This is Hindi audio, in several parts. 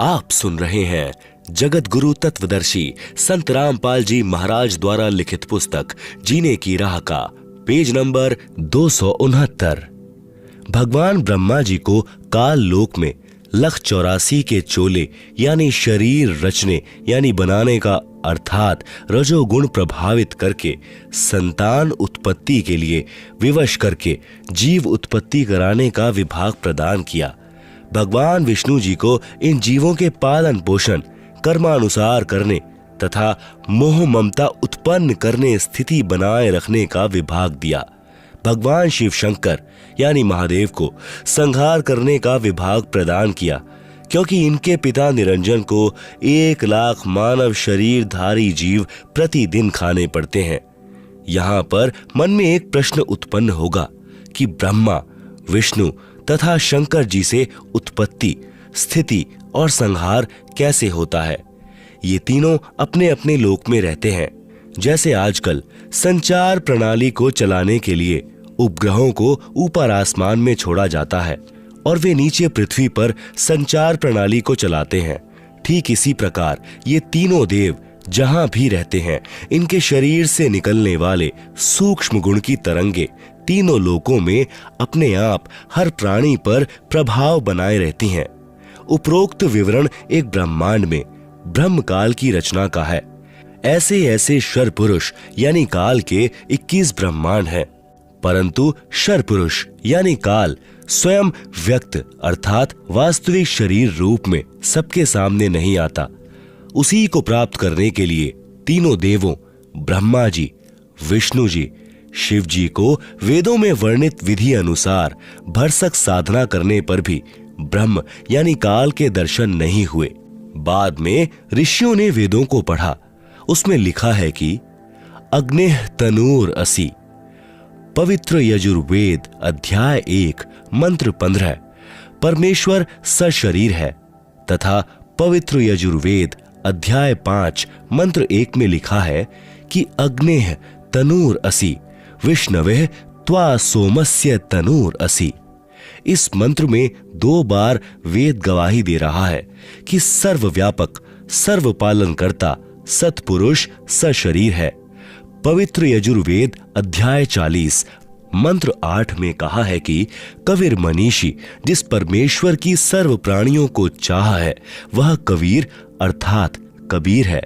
आप सुन रहे हैं जगत गुरु तत्वदर्शी संत रामपाल जी महाराज द्वारा लिखित पुस्तक जीने की राह का पेज नंबर 269। भगवान ब्रह्मा जी को काल लोक में 184 के चोले यानी शरीर रचने यानी बनाने का अर्थात रजोगुण प्रभावित करके संतान उत्पत्ति के लिए विवश करके जीव उत्पत्ति कराने का विभाग प्रदान किया। भगवान विष्णु जी को इन जीवों के पालन पोषण कर्मानुसार करने तथा मोह ममता उत्पन्न करने स्थिति बनाए रखने का विभाग दिया। भगवान शिव शंकर यानी महादेव को संहार करने का विभाग प्रदान किया, क्योंकि इनके पिता निरंजन को 1 लाख मानव शरीरधारी जीव प्रतिदिन खाने पड़ते हैं। यहाँ पर मन में एक प्रश्न उत्पन्न होगा कि ब्रह्मा, विष्णु तथा शंकर जी से उत्पत्ति, स्थिति और संहार कैसे होता है। ये तीनों अपने अपने लोक में रहते हैं। जैसे आजकल संचार प्रणाली को चलाने के लिए उपग्रहों को ऊपर आसमान में छोड़ा जाता है और वे नीचे पृथ्वी पर संचार प्रणाली को चलाते हैं, ठीक इसी प्रकार ये तीनों देव जहां भी रहते हैं, इनके शरीर से निकलने वाले सूक्ष्म गुण की तरंगे तीनों लोकों में अपने आप हर प्राणी पर प्रभाव बनाए रहती हैं। उपरोक्त विवरण एक ब्रह्मांड में ब्रह्म काल की रचना का है। ऐसे ऐसे शर पुरुष यानी काल के 21 ब्रह्मांड हैं, परंतु शर पुरुष यानी काल स्वयं व्यक्त अर्थात वास्तविक शरीर रूप में सबके सामने नहीं आता। उसी को प्राप्त करने के लिए तीनों देवों ब्रह्मा जी, विष्णु जी, शिव जी को वेदों में वर्णित विधि अनुसार भरसक साधना करने पर भी ब्रह्म यानी काल के दर्शन नहीं हुए। बाद में ऋषियों ने वेदों को पढ़ा, उसमें लिखा है कि अग्नेह तनूर असि, पवित्र यजुर्वेद अध्याय 1 मंत्र 15 परमेश्वर सशरीर है, तथा पवित्र यजुर्वेद अध्याय 5 मंत्र 1 में लिखा है कि अग्नेह तनूर असि विष्णवे त्वा सोमस्य तनूर असि। इस मंत्र में 2 बार वेद गवाही दे रहा है कि सर्वव्यापक सर्व पालन करता सत्पुरुष सशरीर है। पवित्र यजुर्वेद अध्याय 40 मंत्र 8 में कहा है कि कबीर मनीषी जिस परमेश्वर की सर्व प्राणियों को चाहा है वह कबीर अर्थात कबीर है।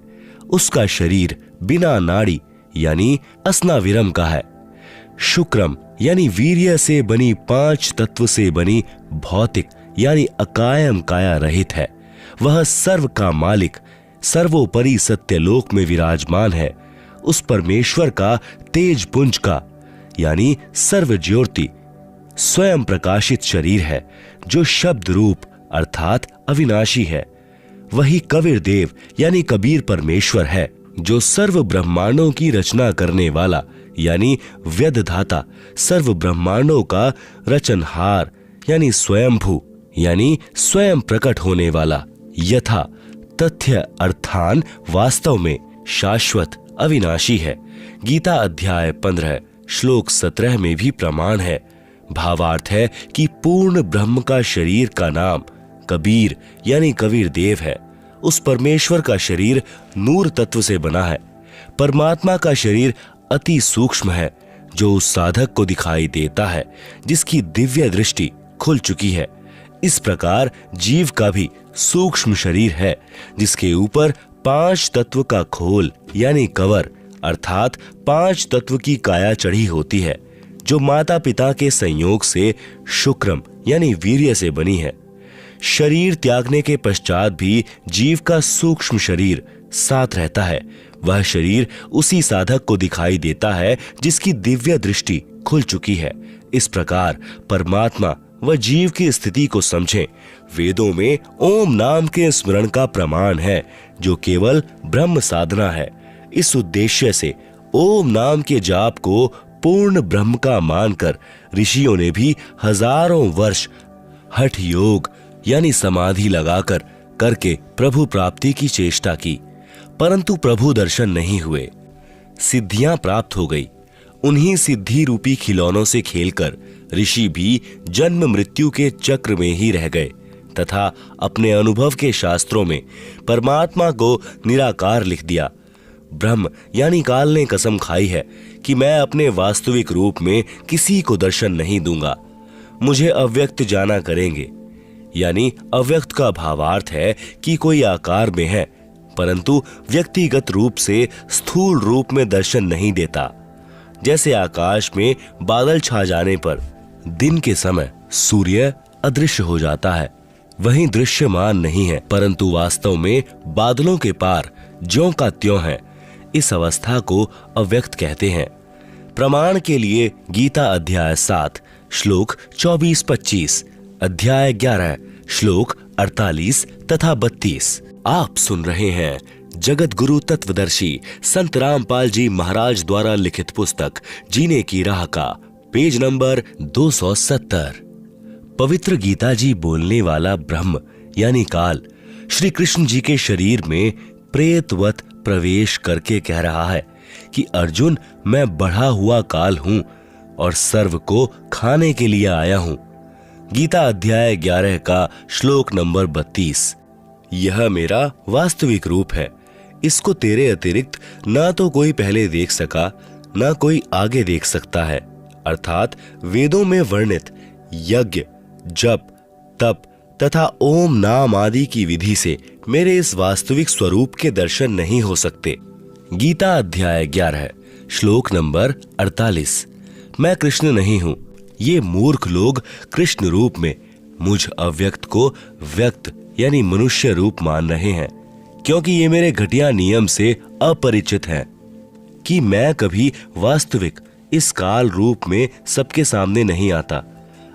उसका शरीर बिना नाड़ी यानी अस्नाविरम का है। शुक्रम यानी वीर्य से बनी 5 तत्व से बनी भौतिक यानी अकायम काया रहित है। वह सर्व का मालिक सर्वोपरि सत्यलोक में विराजमान है। उस परमेश्वर का तेज पुंज का यानी सर्व ज्योति स्वयं प्रकाशित शरीर है, जो शब्द रूप अर्थात अविनाशी है। वही कबीर देव यानी कबीर परमेश्वर है, जो सर्व ब्रह्मांडों की रचना करने वाला यानी व्यदधाता, सर्व ब्रह्मांडों का रचनहार यानी स्वयंभू यानी स्वयं प्रकट होने वाला, यथा तथ्य अर्थान वास्तव में शाश्वत अविनाशी है। गीता अध्याय 15 श्लोक 17 में भी प्रमाण है। भावार्थ है कि पूर्ण ब्रह्म का शरीर का नाम कबीर यानी कबीर देव है। उस परमेश्वर का शरीर नूर तत्व से बना है। परमात्मा का शरीर अति सूक्ष्म है, जो उस साधक को दिखाई देता है जिसकी दिव्य दृष्टि खुल चुकी है। इस प्रकार जीव का भी सूक्ष्म शरीर है, जिसके ऊपर 5 तत्व का खोल यानी कवर अर्थात 5 तत्व की काया चढ़ी होती है, जो माता पिता के संयोग से शुक्रम यानी वीर्य से बनी है। शरीर त्यागने के पश्चात भी जीव का सूक्ष्म शरीर साथ रहता है। वह शरीर उसी साधक को दिखाई देता है जिसकी दिव्य दृष्टि खुल चुकी है। इस प्रकार परमात्मा व जीव की स्थिति को समझें। वेदों में ओम नाम के स्मरण का प्रमाण है, जो केवल ब्रह्म साधना है। इस उद्देश्य से ओम नाम के जाप को पूर्ण ब्रह्म का मानकर ऋषियों ने भी हजारों वर्ष हठ योग यानी समाधि लगाकर करके प्रभु प्राप्ति की चेष्टा की, परंतु प्रभु दर्शन नहीं हुए। सिद्धियां प्राप्त हो गई। उन्हीं सिद्धि रूपी खिलौनों से खेलकर ऋषि भी जन्म मृत्यु के चक्र में ही रह गए। तथा अपने अनुभव के शास्त्रों में परमात्मा को निराकार लिख दिया। ब्रह्म यानी काल ने कसम खाई है कि मैं अपने वास्तविक रूप में किसी को दर्शन नहीं दूंगा, मुझे अव्यक्त जाना करेंगे। यानी अव्यक्त का भावार्थ है कि कोई आकार में है परंतु व्यक्तिगत रूप से स्थूल रूप में दर्शन नहीं देता। जैसे आकाश में बादल छा जाने पर दिन के समय सूर्य अदृश्य हो जाता है, वहीं दृश्यमान नहीं है परंतु वास्तव में बादलों के पार ज्यों का त्यों है। इस अवस्था को अव्यक्त कहते हैं। प्रमाण के लिए गीता अध्याय 7 श्लोक 24-25, अध्याय 11 श्लोक 48 तथा 32। आप सुन रहे हैं जगत गुरु तत्वदर्शी संत रामपाल जी महाराज द्वारा लिखित पुस्तक जीने की राह का पेज नंबर 270। पवित्र गीता जी बोलने वाला ब्रह्म यानी काल श्री कृष्ण जी के शरीर में प्रेतवत प्रवेश करके कह रहा है कि अर्जुन, मैं बढ़ा हुआ काल हूं और सर्व को खाने के लिए आया हूं। गीता अध्याय 11 का श्लोक नंबर 32। यह मेरा वास्तविक रूप है, इसको तेरे अतिरिक्त ना तो कोई पहले देख सका ना कोई आगे देख सकता है। अर्थात वेदों में वर्णित यज्ञ, जप, तप तथा ओम नाम आदि की विधि से मेरे इस वास्तविक स्वरूप के दर्शन नहीं हो सकते। गीता अध्याय 11 श्लोक नंबर 48। मैं कृष्ण नहीं हूं, ये मूर्ख लोग कृष्ण रूप में मुझ अव्यक्त को व्यक्त यानी मनुष्य रूप मान रहे हैं, क्योंकि ये मेरे घटिया नियम से अपरिचित हैं कि मैं कभी वास्तविक इस काल रूप में सबके सामने नहीं आता,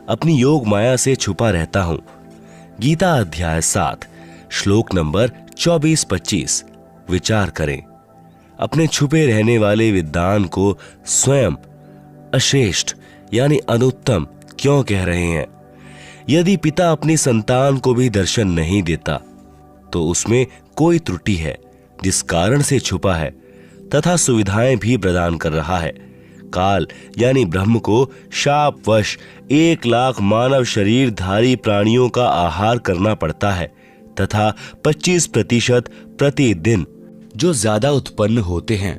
अपनी योग माया से छुपा रहता हूं। गीता अध्याय 7 श्लोक नंबर 24-25। विचार करें, अपने छुपे रहने वाले विद्वान को स्वयं अश्रेष्ठ यानी अनुत्तम क्यों कह रहे हैं? यदि पिता अपनी संतान को भी दर्शन नहीं देता तो उसमें कोई त्रुटि है जिस कारण से छुपा है तथा सुविधाएं भी प्रदान कर रहा है। काल यानी ब्रह्म को शापवश 1,00,000 मानव शरीरधारी प्राणियों का आहार करना पड़ता है तथा 25% प्रतिदिन जो ज्यादा उत्पन्न होते हैं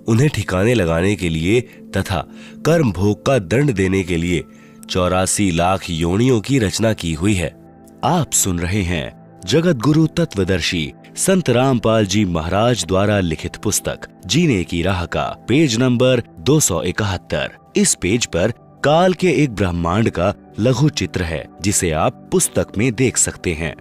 उन्हें ठिकाने लगाने के लिए तथा कर्म भोग का दंड देने के लिए 84 लाख योनियों की रचना की हुई है। आप सुन रहे हैं जगत गुरु तत्वदर्शी संत रामपाल जी महाराज द्वारा लिखित पुस्तक जीने की राह का पेज नंबर 271। इस पेज पर काल के एक ब्रह्मांड का लघु चित्र है जिसे आप पुस्तक में देख सकते हैं।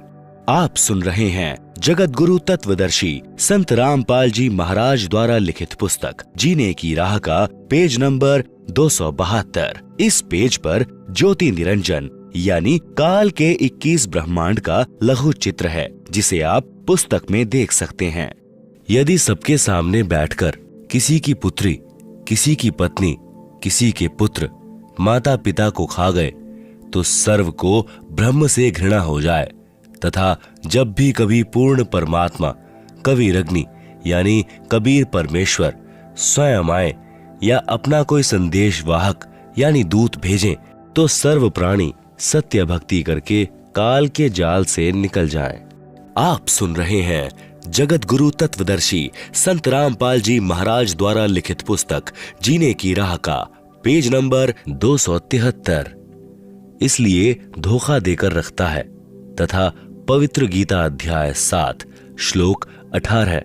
आप सुन रहे हैं जगत गुरु तत्वदर्शी संत रामपाल जी महाराज द्वारा लिखित पुस्तक जीने की राह का पेज नंबर 272। इस पेज पर ज्योति निरंजन यानी काल के 21 ब्रह्मांड का लघु चित्र है जिसे आप पुस्तक में देख सकते हैं। यदि सबके सामने बैठकर किसी की पुत्री, किसी की पत्नी, किसी के पुत्र माता पिता को खा गए तो सर्व को ब्रह्म से घृणा हो जाए तथा जब भी कभी पूर्ण परमात्मा कविरग्नि यानी कबीर परमेश्वर स्वयं आए या अपना कोई संदेश वाहक यानी दूत भेजें तो सर्व प्राणी सत्य भक्ति करके काल के जाल से निकल जाएं। आप सुन रहे हैं जगत गुरु तत्वदर्शी संत रामपाल जी महाराज द्वारा लिखित पुस्तक जीने की राह का पेज नंबर 273। इसलिए धोखा देकर रखता है तथा पवित्र गीता अध्याय 7 श्लोक 18,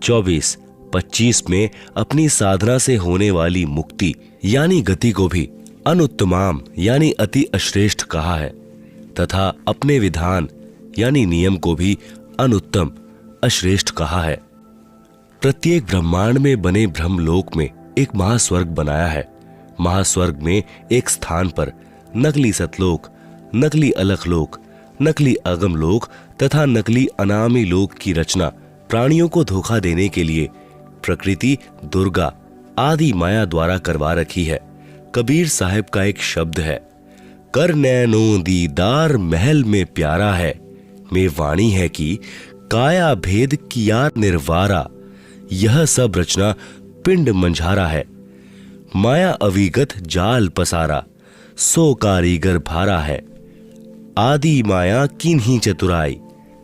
24, 25 में अपनी साधना से होने वाली मुक्ति यानी गति को भी अनुत्तमाम यानी अति अश्रेष्ठ कहा है तथा अपने विधान यानी नियम को भी अनुत्तम अश्रेष्ठ कहा है। प्रत्येक ब्रह्मांड में बने ब्रह्मलोक में एक महास्वर्ग बनाया है। महास्वर्ग में एक स्थान पर नकली सतलोक, नकली अलखलोक, नकली अगमलोक तथा नकली अनामी लोक की रचना प्राणियों को धोखा देने के लिए प्रकृति, दुर्गा आदि माया द्वारा करवा रखी है। कबीर साहब का एक शब्द है, कर नैनो दीदार महल में प्यारा है, में वाणी है कि काया भेद किया निर्वारा। यह सब रचना पिंड मंझारा है, माया अविगत जाल पसारा, सो कारीगर भारा है। आदि माया कीन्ही चतुराई,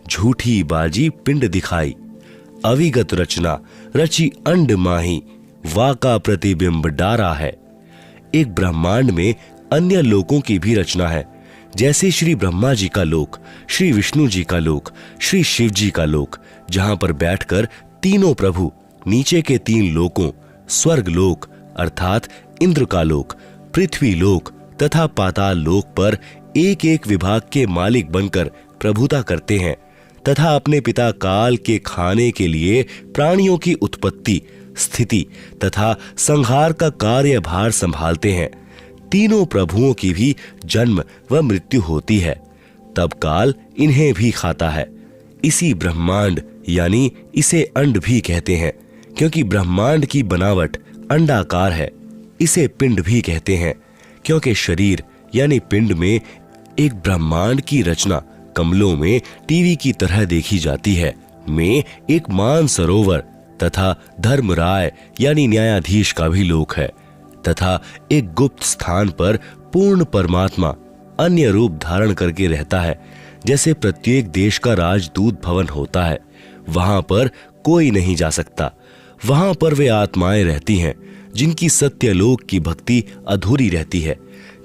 झूठी बाजी पिंड दिखाई, अविगत रचना रची अंड माही, वाका प्रतिबिंब डारा है। एक ब्रह्मांड में अन्य लोकों की भी रचना है, जैसे श्री ब्रह्मा जी का लोक, श्री विष्णु जी का लोक, श्री शिव जी का लोक, जहां पर बैठकर तीनों प्रभु नीचे के 3 लोकों स्वर्ग लोक अर्थात इंद्र का लोक, पृथ्वी लोक तथा पाताल लोक पर एक एक विभाग के मालिक बनकर प्रभुता करते हैं तथा अपने पिता काल के खाने के लिए प्राणियों की उत्पत्ति, स्थिति तथा संहार का कार्यभार संभालते हैं। तीनों प्रभुओं की भी जन्म व मृत्यु होती है, तब काल इन्हें भी खाता है। इसी ब्रह्मांड यानी इसे अंड भी कहते हैं, क्योंकि ब्रह्मांड की बनावट अंडाकार है। इसे पिंड भी कहते हैं, क्योंकि शरीर यानी पिंड में एक ब्रह्मांड की रचना कमलों में टीवी की तरह देखी जाती है, में एक मानसरोवर तथा धर्मराय यानी न्यायाधीश का भी लोक है, तथा एक गुप्त स्थान पर पूर्ण परमात्मा अन्य रूप धारण करके रहता है। जैसे प्रत्येक देश का राजदूत भवन होता है, वहां पर कोई नहीं जा सकता। वहां पर वे आत्माएं रहती हैं जिनकी सत्यलोक की भक्ति अधूरी रहती है।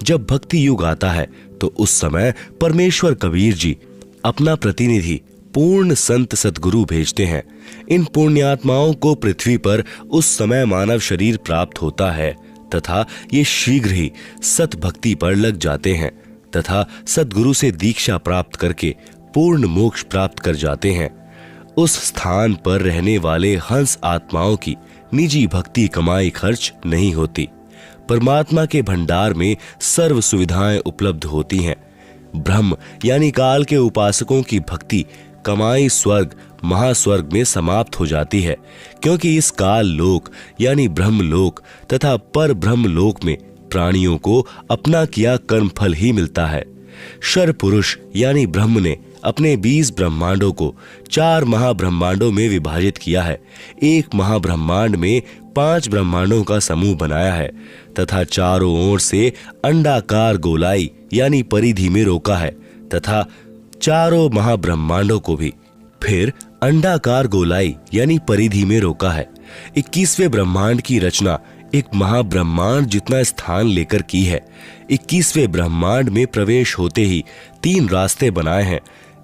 जब भक्ति युग आता है तो उस समय परमेश्वर कबीर जी अपना प्रतिनिधि पूर्ण संत सतगुरु भेजते हैं। इन पुण्यात्माओं को पृथ्वी पर उस समय मानव शरीर प्राप्त होता है तथा ये शीघ्र ही सत भक्ति पर लग जाते हैं तथा सतगुरु से दीक्षा प्राप्त करके पूर्ण मोक्ष प्राप्त कर जाते हैं। उस स्थान पर रहने वाले हंस आत्माओं की निजी भक्ति कमाई खर्च नहीं होती। परमात्मा के भंडार में सर्व सुविधाएं उपलब्ध होती हैं। ब्रह्म यानी काल के उपासकों की भक्ति कमाई स्वर्ग महास्वर्ग में समाप्त हो जाती है, क्योंकि इस काल लोक यानी ब्रह्म लोक तथा पर ब्रह्म लोक में प्राणियों को अपना किया कर्म फल ही मिलता है। शर पुरुष यानी ब्रह्म ने अपने 20 ब्रह्मांडों को 4 महाब्रह्मांडों में विभाजित किया है। एक महाब्रह्मांड में 5 ब्रह्मांडों का समूह बनाया है तथा चारों ओर से अंडाकार गोलाई यानी परिधि में रोका है तथा चारों महाब्रह्मांडों को भी फिर अंडाकार गोलाई यानी परिधि में रोका है। 21वें ब्रह्मांड की रचना एक महाब्रह्मांड जितना स्थान लेकर की है। 21वें ब्रह्मांड में प्रवेश होते ही 3 रास्ते बनाए हैं।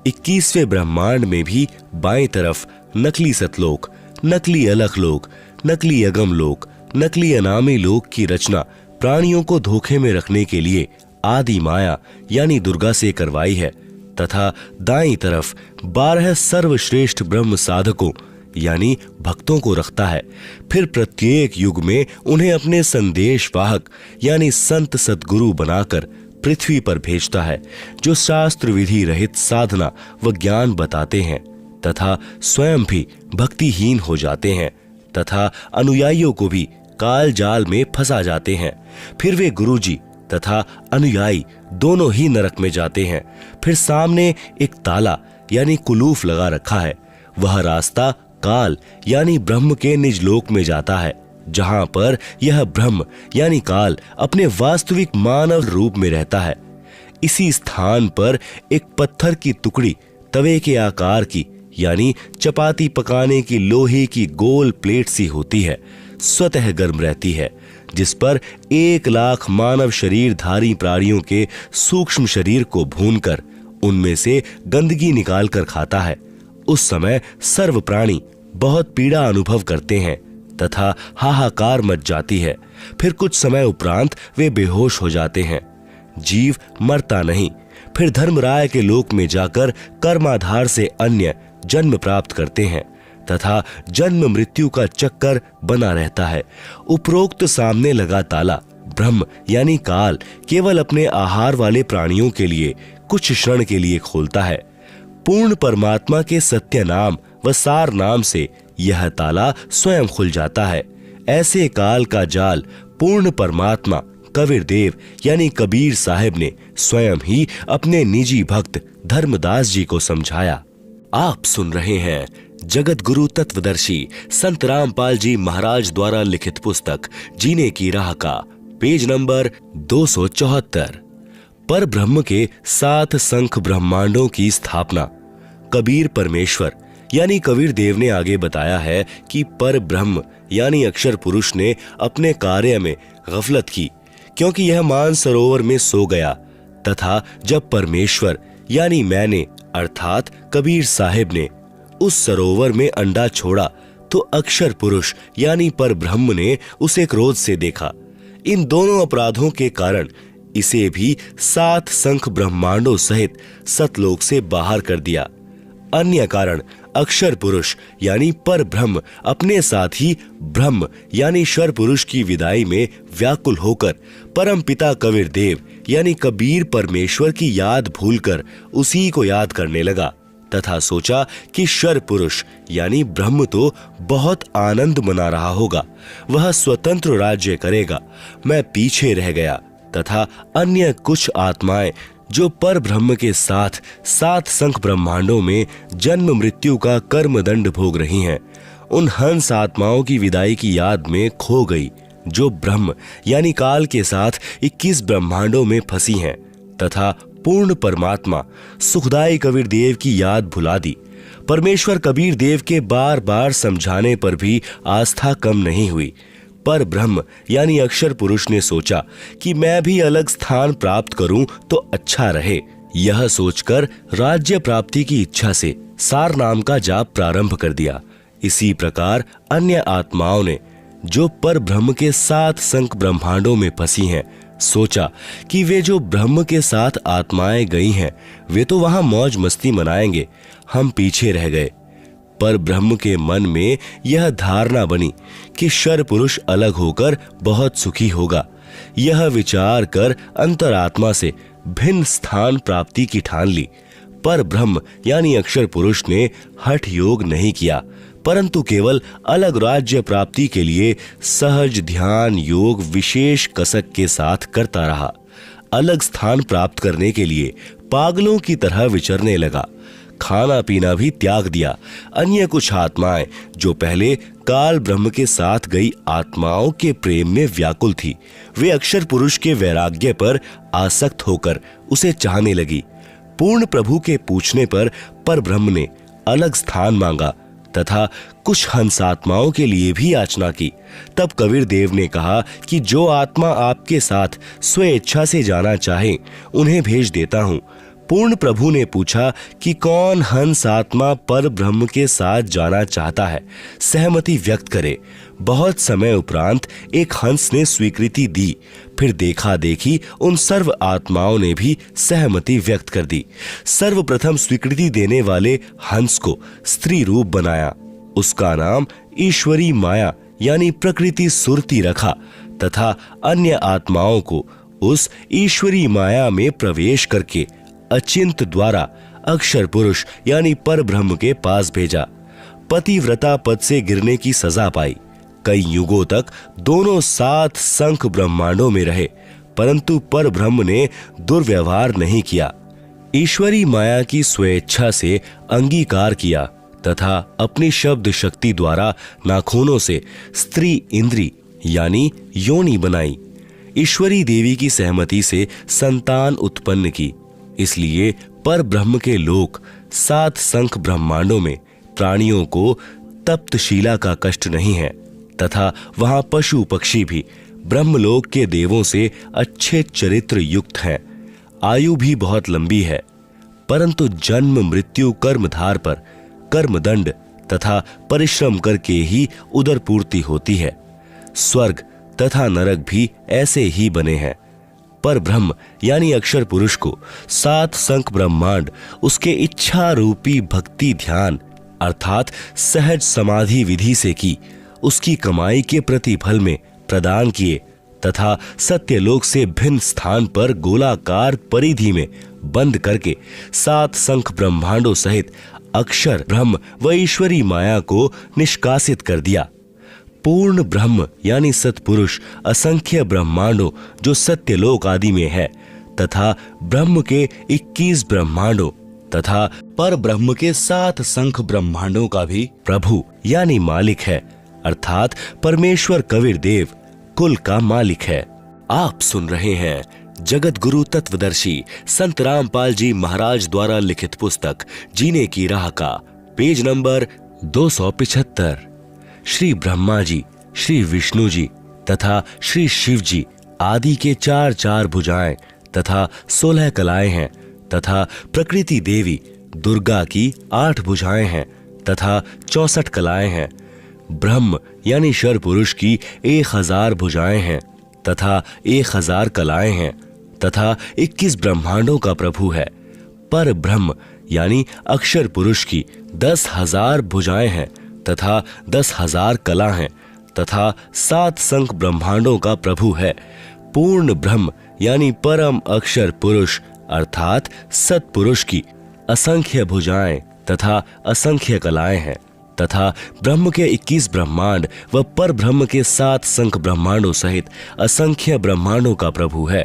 21वें ब्रह्मांड में भी बाएं तरफ नकली सतलोक, नकली अलख लोक, नकली अगम लोक, नकली अनामी लोक की रचना प्राणियों को धोखे में रखने के लिए आदि माया यानी दुर्गा से करवाई है तथा दाईं तरफ 12 सर्वश्रेष्ठ ब्रह्म साधकों यानी भक्तों को रखता है। फिर प्रत्येक युग में उन्हें अपने संदेश वाहक यानी संत सतगुरु बनाकर पृथ्वी पर भेजता है, जो शास्त्र विधि रहित साधना व ज्ञान बताते हैं तथा स्वयं भी भक्तिहीन हो जाते हैं तथा अनुयायियों को भी काल जाल में फंसा जाते हैं। फिर वे गुरुजी तथा अनुयायी दोनों ही नरक में जाते हैं। फिर सामने एक ताला यानी कुलूफ लगा रखा है। वह रास्ता काल यानी ब्रह्म के निज लोक में जाता है, जहां पर यह ब्रह्म यानी काल अपने वास्तविक मानव रूप में रहता है। इसी स्थान पर एक पत्थर की टुकड़ी तवे के आकार की यानी चपाती पकाने की लोहे की गोल प्लेट सी होती है, स्वतः गर्म रहती है, जिस पर 1 लाख मानव शरीरधारी प्राणियों के सूक्ष्म शरीर को भूनकर उनमें से गंदगी निकालकर खाता है। उस समय सर्व प्राणी बहुत पीड़ा अनुभव करते हैं तथा हाहाकार मच जाती है। फिर कुछ समय उपरांत वे बेहोश हो जाते हैं। जीव मरता नहीं, फिर धर्मराय के लोक में जाकर कर्माधार से अन्य जन्म प्राप्त करते हैं तथा जन्म मृत्यु का चक्कर बना रहता है। उपरोक्त सामने लगा ताला ब्रह्म यानी काल केवल अपने आहार वाले प्राणियों के लिए कुछ क्षण के लिए खोलता है। पूर्ण परमात्मा के सत्य नाम व सार नाम से यह ताला स्वयं खुल जाता है। ऐसे काल का जाल पूर्ण परमात्मा कबीर देव यानी कबीर साहिब ने स्वयं ही अपने निजी भक्त धर्मदास जी को समझाया। आप सुन रहे हैं जगत गुरु तत्वदर्शी संत रामपाल जी महाराज द्वारा लिखित पुस्तक जीने की राह का पेज नंबर 274। पर ब्रह्म के 7 संख ब्रह्मांडों की स्थापना। कबीर परमेश्वर यानी कबीर देव ने आगे बताया है कि पर ब्रह्म यानी अक्षर पुरुष ने अपने कार्य में गफलत की, क्योंकि यह मानसरोवर में सो गया, तथा जब परमेश्वर यानी मैंने अर्थात कबीर साहिब ने उस सरोवर में अंडा छोड़ा तो अक्षर पुरुष यानी पर ब्रह्म ने उसे क्रोध से देखा। इन दोनों अपराधों के कारण इसे भी 7 संख ब्रह्मांडों सहित सतलोक से बाहर कर दिया। अन्य कारण अक्षर पुरुष यानी पर ब्रह्म अपने साथ ही ब्रह्म यानी शर पुरुष की विदाई में व्याकुल होकर परम पिता कबीर देव यानी कबीर परमेश्वर की याद भूलकर उसी को याद करने लगा, तथा सोचा कि शर पुरुष यानी ब्रह्म तो बहुत आनंद मना रहा होगा, वह स्वतंत्र राज्य करेगा, मैं पीछे रह गया। तथा अन्य कुछ आत्माएं जो पर ब्रह्म के साथ 7 संख ब्रह्मांडों में जन्म मृत्यु का कर्म दंड भोग रही हैं, उन हंस आत्माओं की विदाई की याद में खो गई, जो ब्रह्म यानी काल के साथ 21 ब्रह्मांडों में फंसी हैं, तथा पूर्ण परमात्मा सुखदाई कबीर देव की याद भुला दी। परमेश्वर कबीर देव के बार बार समझाने पर भी आस्था कम नहीं हुई। पर ब्रह्म यानी अक्षर पुरुष ने सोचा कि मैं भी अलग स्थान प्राप्त करूं तो अच्छा रहे। यह सोचकर राज्य प्राप्ति की इच्छा से सार नाम का जाप प्रारंभ कर दिया। इसी प्रकार अन्य आत्माओं ने जो पर ब्रह्म के 7 संख ब्रह्मांडों में फंसी हैं, सोचा कि वे जो ब्रह्म के साथ आत्माएं गई हैं वे तो वहां मौज मस्ती मनाएंगे, हम पीछे रह गए। पर ब्रह्म के मन में यह धारणा बनी कि शर पुरुष अलग होकर बहुत सुखी होगा। यह विचार कर अंतरात्मा से भिन्न स्थान प्राप्ति की ठान ली। पर ब्रह्म यानी अक्षर पुरुष ने हठ योग नहीं किया, परंतु केवल अलग राज्य प्राप्ति के लिए सहज ध्यान योग विशेष कसक के साथ करता रहा। अलग स्थान प्राप्त करने के लिए पागलों की तरह विचरने लगा। खाना पीना भी त्याग दिया। अन्य कुछ आत्माएं जो पहले काल ब्रह्म के साथ गई आत्माओं के प्रेम में व्याकुल थी, वे अक्षर पुरुष के वैराग्य पर आसक्त होकर उसे चाहने लगी। पूर्ण प्रभु के पूछने पर ब्रह्म ने अलग स्थान मांगा तथा कुछ हंस आत्माओं के लिए भी याचना की। तब कबीर देव ने कहा कि जो आत्मा आपके साथ स्वेच्छा से जाना चाहे उन्हें भेज देता हूं। पूर्ण प्रभु ने पूछा कि कौन हंस आत्मा पर ब्रह्म के साथ जाना चाहता है, सहमति व्यक्त करे। बहुत समय उपरांत एक हंस ने स्वीकृति दी। फिर देखा देखी उन सर्व आत्माओं ने भी सहमति व्यक्त कर दी। सर्वप्रथम स्वीकृति देने वाले हंस को स्त्री रूप बनाया। उसका नाम ईश्वरी माया यानी प्रकृति सुरती रखा तथा अन्य आत्माओं को उस ईश्वरी माया में प्रवेश करके अचिंत द्वारा अक्षर पुरुष यानी पर ब्रह्म के पास भेजा। पतिव्रता पद से गिरने की सजा पाई। कई युगों तक दोनों 7 संख ब्रह्मांडों में रहे, परंतु पर ब्रह्म ने दुर्व्यवहार नहीं किया। ईश्वरी माया की स्वेच्छा से अंगीकार किया तथा अपनी शब्द शक्ति द्वारा नाखूनों से स्त्री इंद्री यानी योनि बनाई। ईश्वरी देवी की सहमति से संतान उत्पन्न की। इसलिए पर ब्रह्म के लोक 7 संख ब्रह्मांडों में प्राणियों को तप्तशीला का कष्ट नहीं है तथा वहां पशु पक्षी भी ब्रह्मलोक के देवों से अच्छे चरित्र युक्त हैं। आयु भी बहुत लंबी है, परंतु जन्म मृत्यु कर्मधार पर कर्मदंड तथा परिश्रम करके ही उदर पूर्ति होती है। स्वर्ग तथा नरक भी ऐसे ही बने हैं। पर ब्रह्म यानी अक्षर पुरुष को 7 संख ब्रह्मांड उसके इच्छा रूपी भक्ति ध्यान अर्थात सहज समाधि विधि से की उसकी कमाई के प्रतिफल में प्रदान किए तथा सत्यलोक से भिन्न स्थान पर गोलाकार परिधि में बंद करके 7 संख ब्रह्मांडों सहित अक्षर ब्रह्म व ईश्वरी माया को निष्कासित कर दिया। पूर्ण ब्रह्म यानी सत्पुरुष असंख्य ब्रह्मांडों जो सत्यलोक आदि में है तथा ब्रह्म के 21 ब्रह्मांडों तथा पर ब्रह्म के 7 संख ब्रह्मांडों का भी प्रभु यानी मालिक है, अर्थात परमेश्वर कबीर देव कुल का मालिक है। आप सुन रहे हैं जगत गुरु तत्वदर्शी संत रामपाल जी महाराज द्वारा लिखित पुस्तक जीने की राह का पेज नंबर 275। श्री ब्रह्मा जी, श्री विष्णु जी तथा श्री शिव जी आदि के 4 भुजाएं तथा 16 कलाएं हैं तथा प्रकृति देवी दुर्गा की 8 भुजाएं हैं तथा 64 कलाएं हैं। ब्रह्म यानी शर पुरुष की 1000 भुजाएं हैं तथा 1000 कलाएं हैं तथा 21 ब्रह्मांडों का प्रभु है। पर ब्रह्म यानी अक्षर पुरुष की 10,000 भुजाएं हैं तथा 10,000 कला हैं तथा 7 संख ब्रह्मांडों का प्रभु है। पूर्ण ब्रह्म यानी परम अक्षर पुरुष अर्थात सत्पुरुष की असंख्य भुजाएं तथा असंख्य कलाएं हैं तथा ब्रह्म के 21 ब्रह्मांड व पर ब्रह्म के 7 संख ब्रह्मांडों सहित असंख्य ब्रह्मांडों का प्रभु है।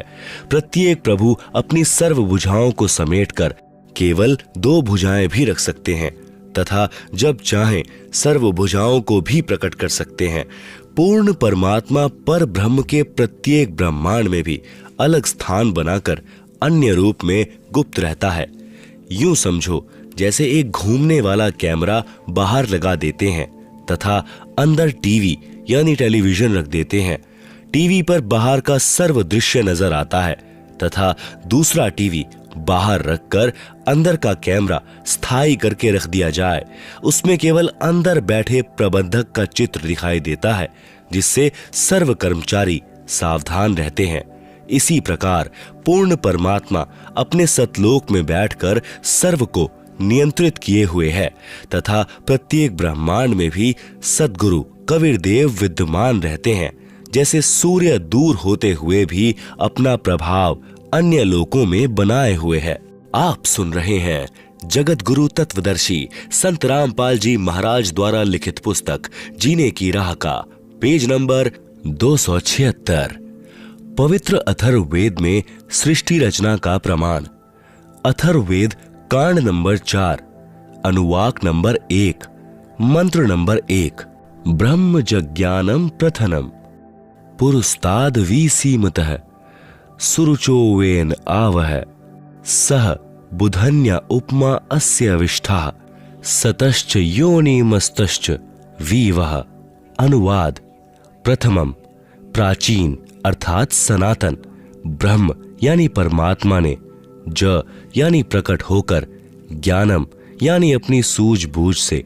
प्रत्येक प्रभु अपनी सर्व भुजाओं को समेटकर केवल 2 भुजाएं भी रख सकते हैं तथा जब चाहें सर्व भुजाओं को भी प्रकट कर सकते हैं। पूर्ण परमात्मा पर ब्रह्म के प्रत्येक ब्रह्मांड में भी अलग स्थान बनाकर अन्य रूप में गुप्त रहता है। यूं समझो जैसे एक घूमने वाला कैमरा बाहर लगा देते हैं तथा अंदर टीवी यानी टेलीविजन रख देते हैं। टीवी पर बाहर का सर्व दृश्य नजर आता है तथा दूसरा टीवी बाहर रखकर अंदर का कैमरा स्थायी करके रख दिया जाए। उसमें केवल अंदर बैठे प्रबंधक का चित्र दिखाई देता है जिससे सर्व कर्मचारी सावधान रहते हैं। इसी प्रकार पूर्ण परमात्मा अपने सतलोक में बैठकर सर्व को नियंत्रित किए हुए है तथा प्रत्येक ब्रह्मांड में भी सद्गुरु कबीर देव विद्यमान रहते हैं। जैसे सूर्य दूर होते हुए भी अपना प्रभाव अन्य लोकों में बनाए हुए है। आप सुन रहे हैं जगत गुरु तत्वदर्शी संत रामपाल जी महाराज द्वारा लिखित पुस्तक जीने की राह का पेज नंबर 276। पवित्र अथर्ववेद में सृष्टि रचना का प्रमाण। अथर्ववेद कांड नंबर 4 अनुवाक नंबर 1 मंत्र नंबर 1। ब्रह्म जज्ञानम प्रथनम पुरुस्ताद विसीमतः सुरुचोवेन आवह सह बुधन्या उपमा अस्य विष्ठा सतश्च योनिमस्तश्च वीवः। अनुवाद। प्रथमम प्राचीन अर्थात सनातन ब्रह्म यानी परमात्मा ने ज यानी प्रकट होकर ज्ञानम यानी अपनी सूझबूझ से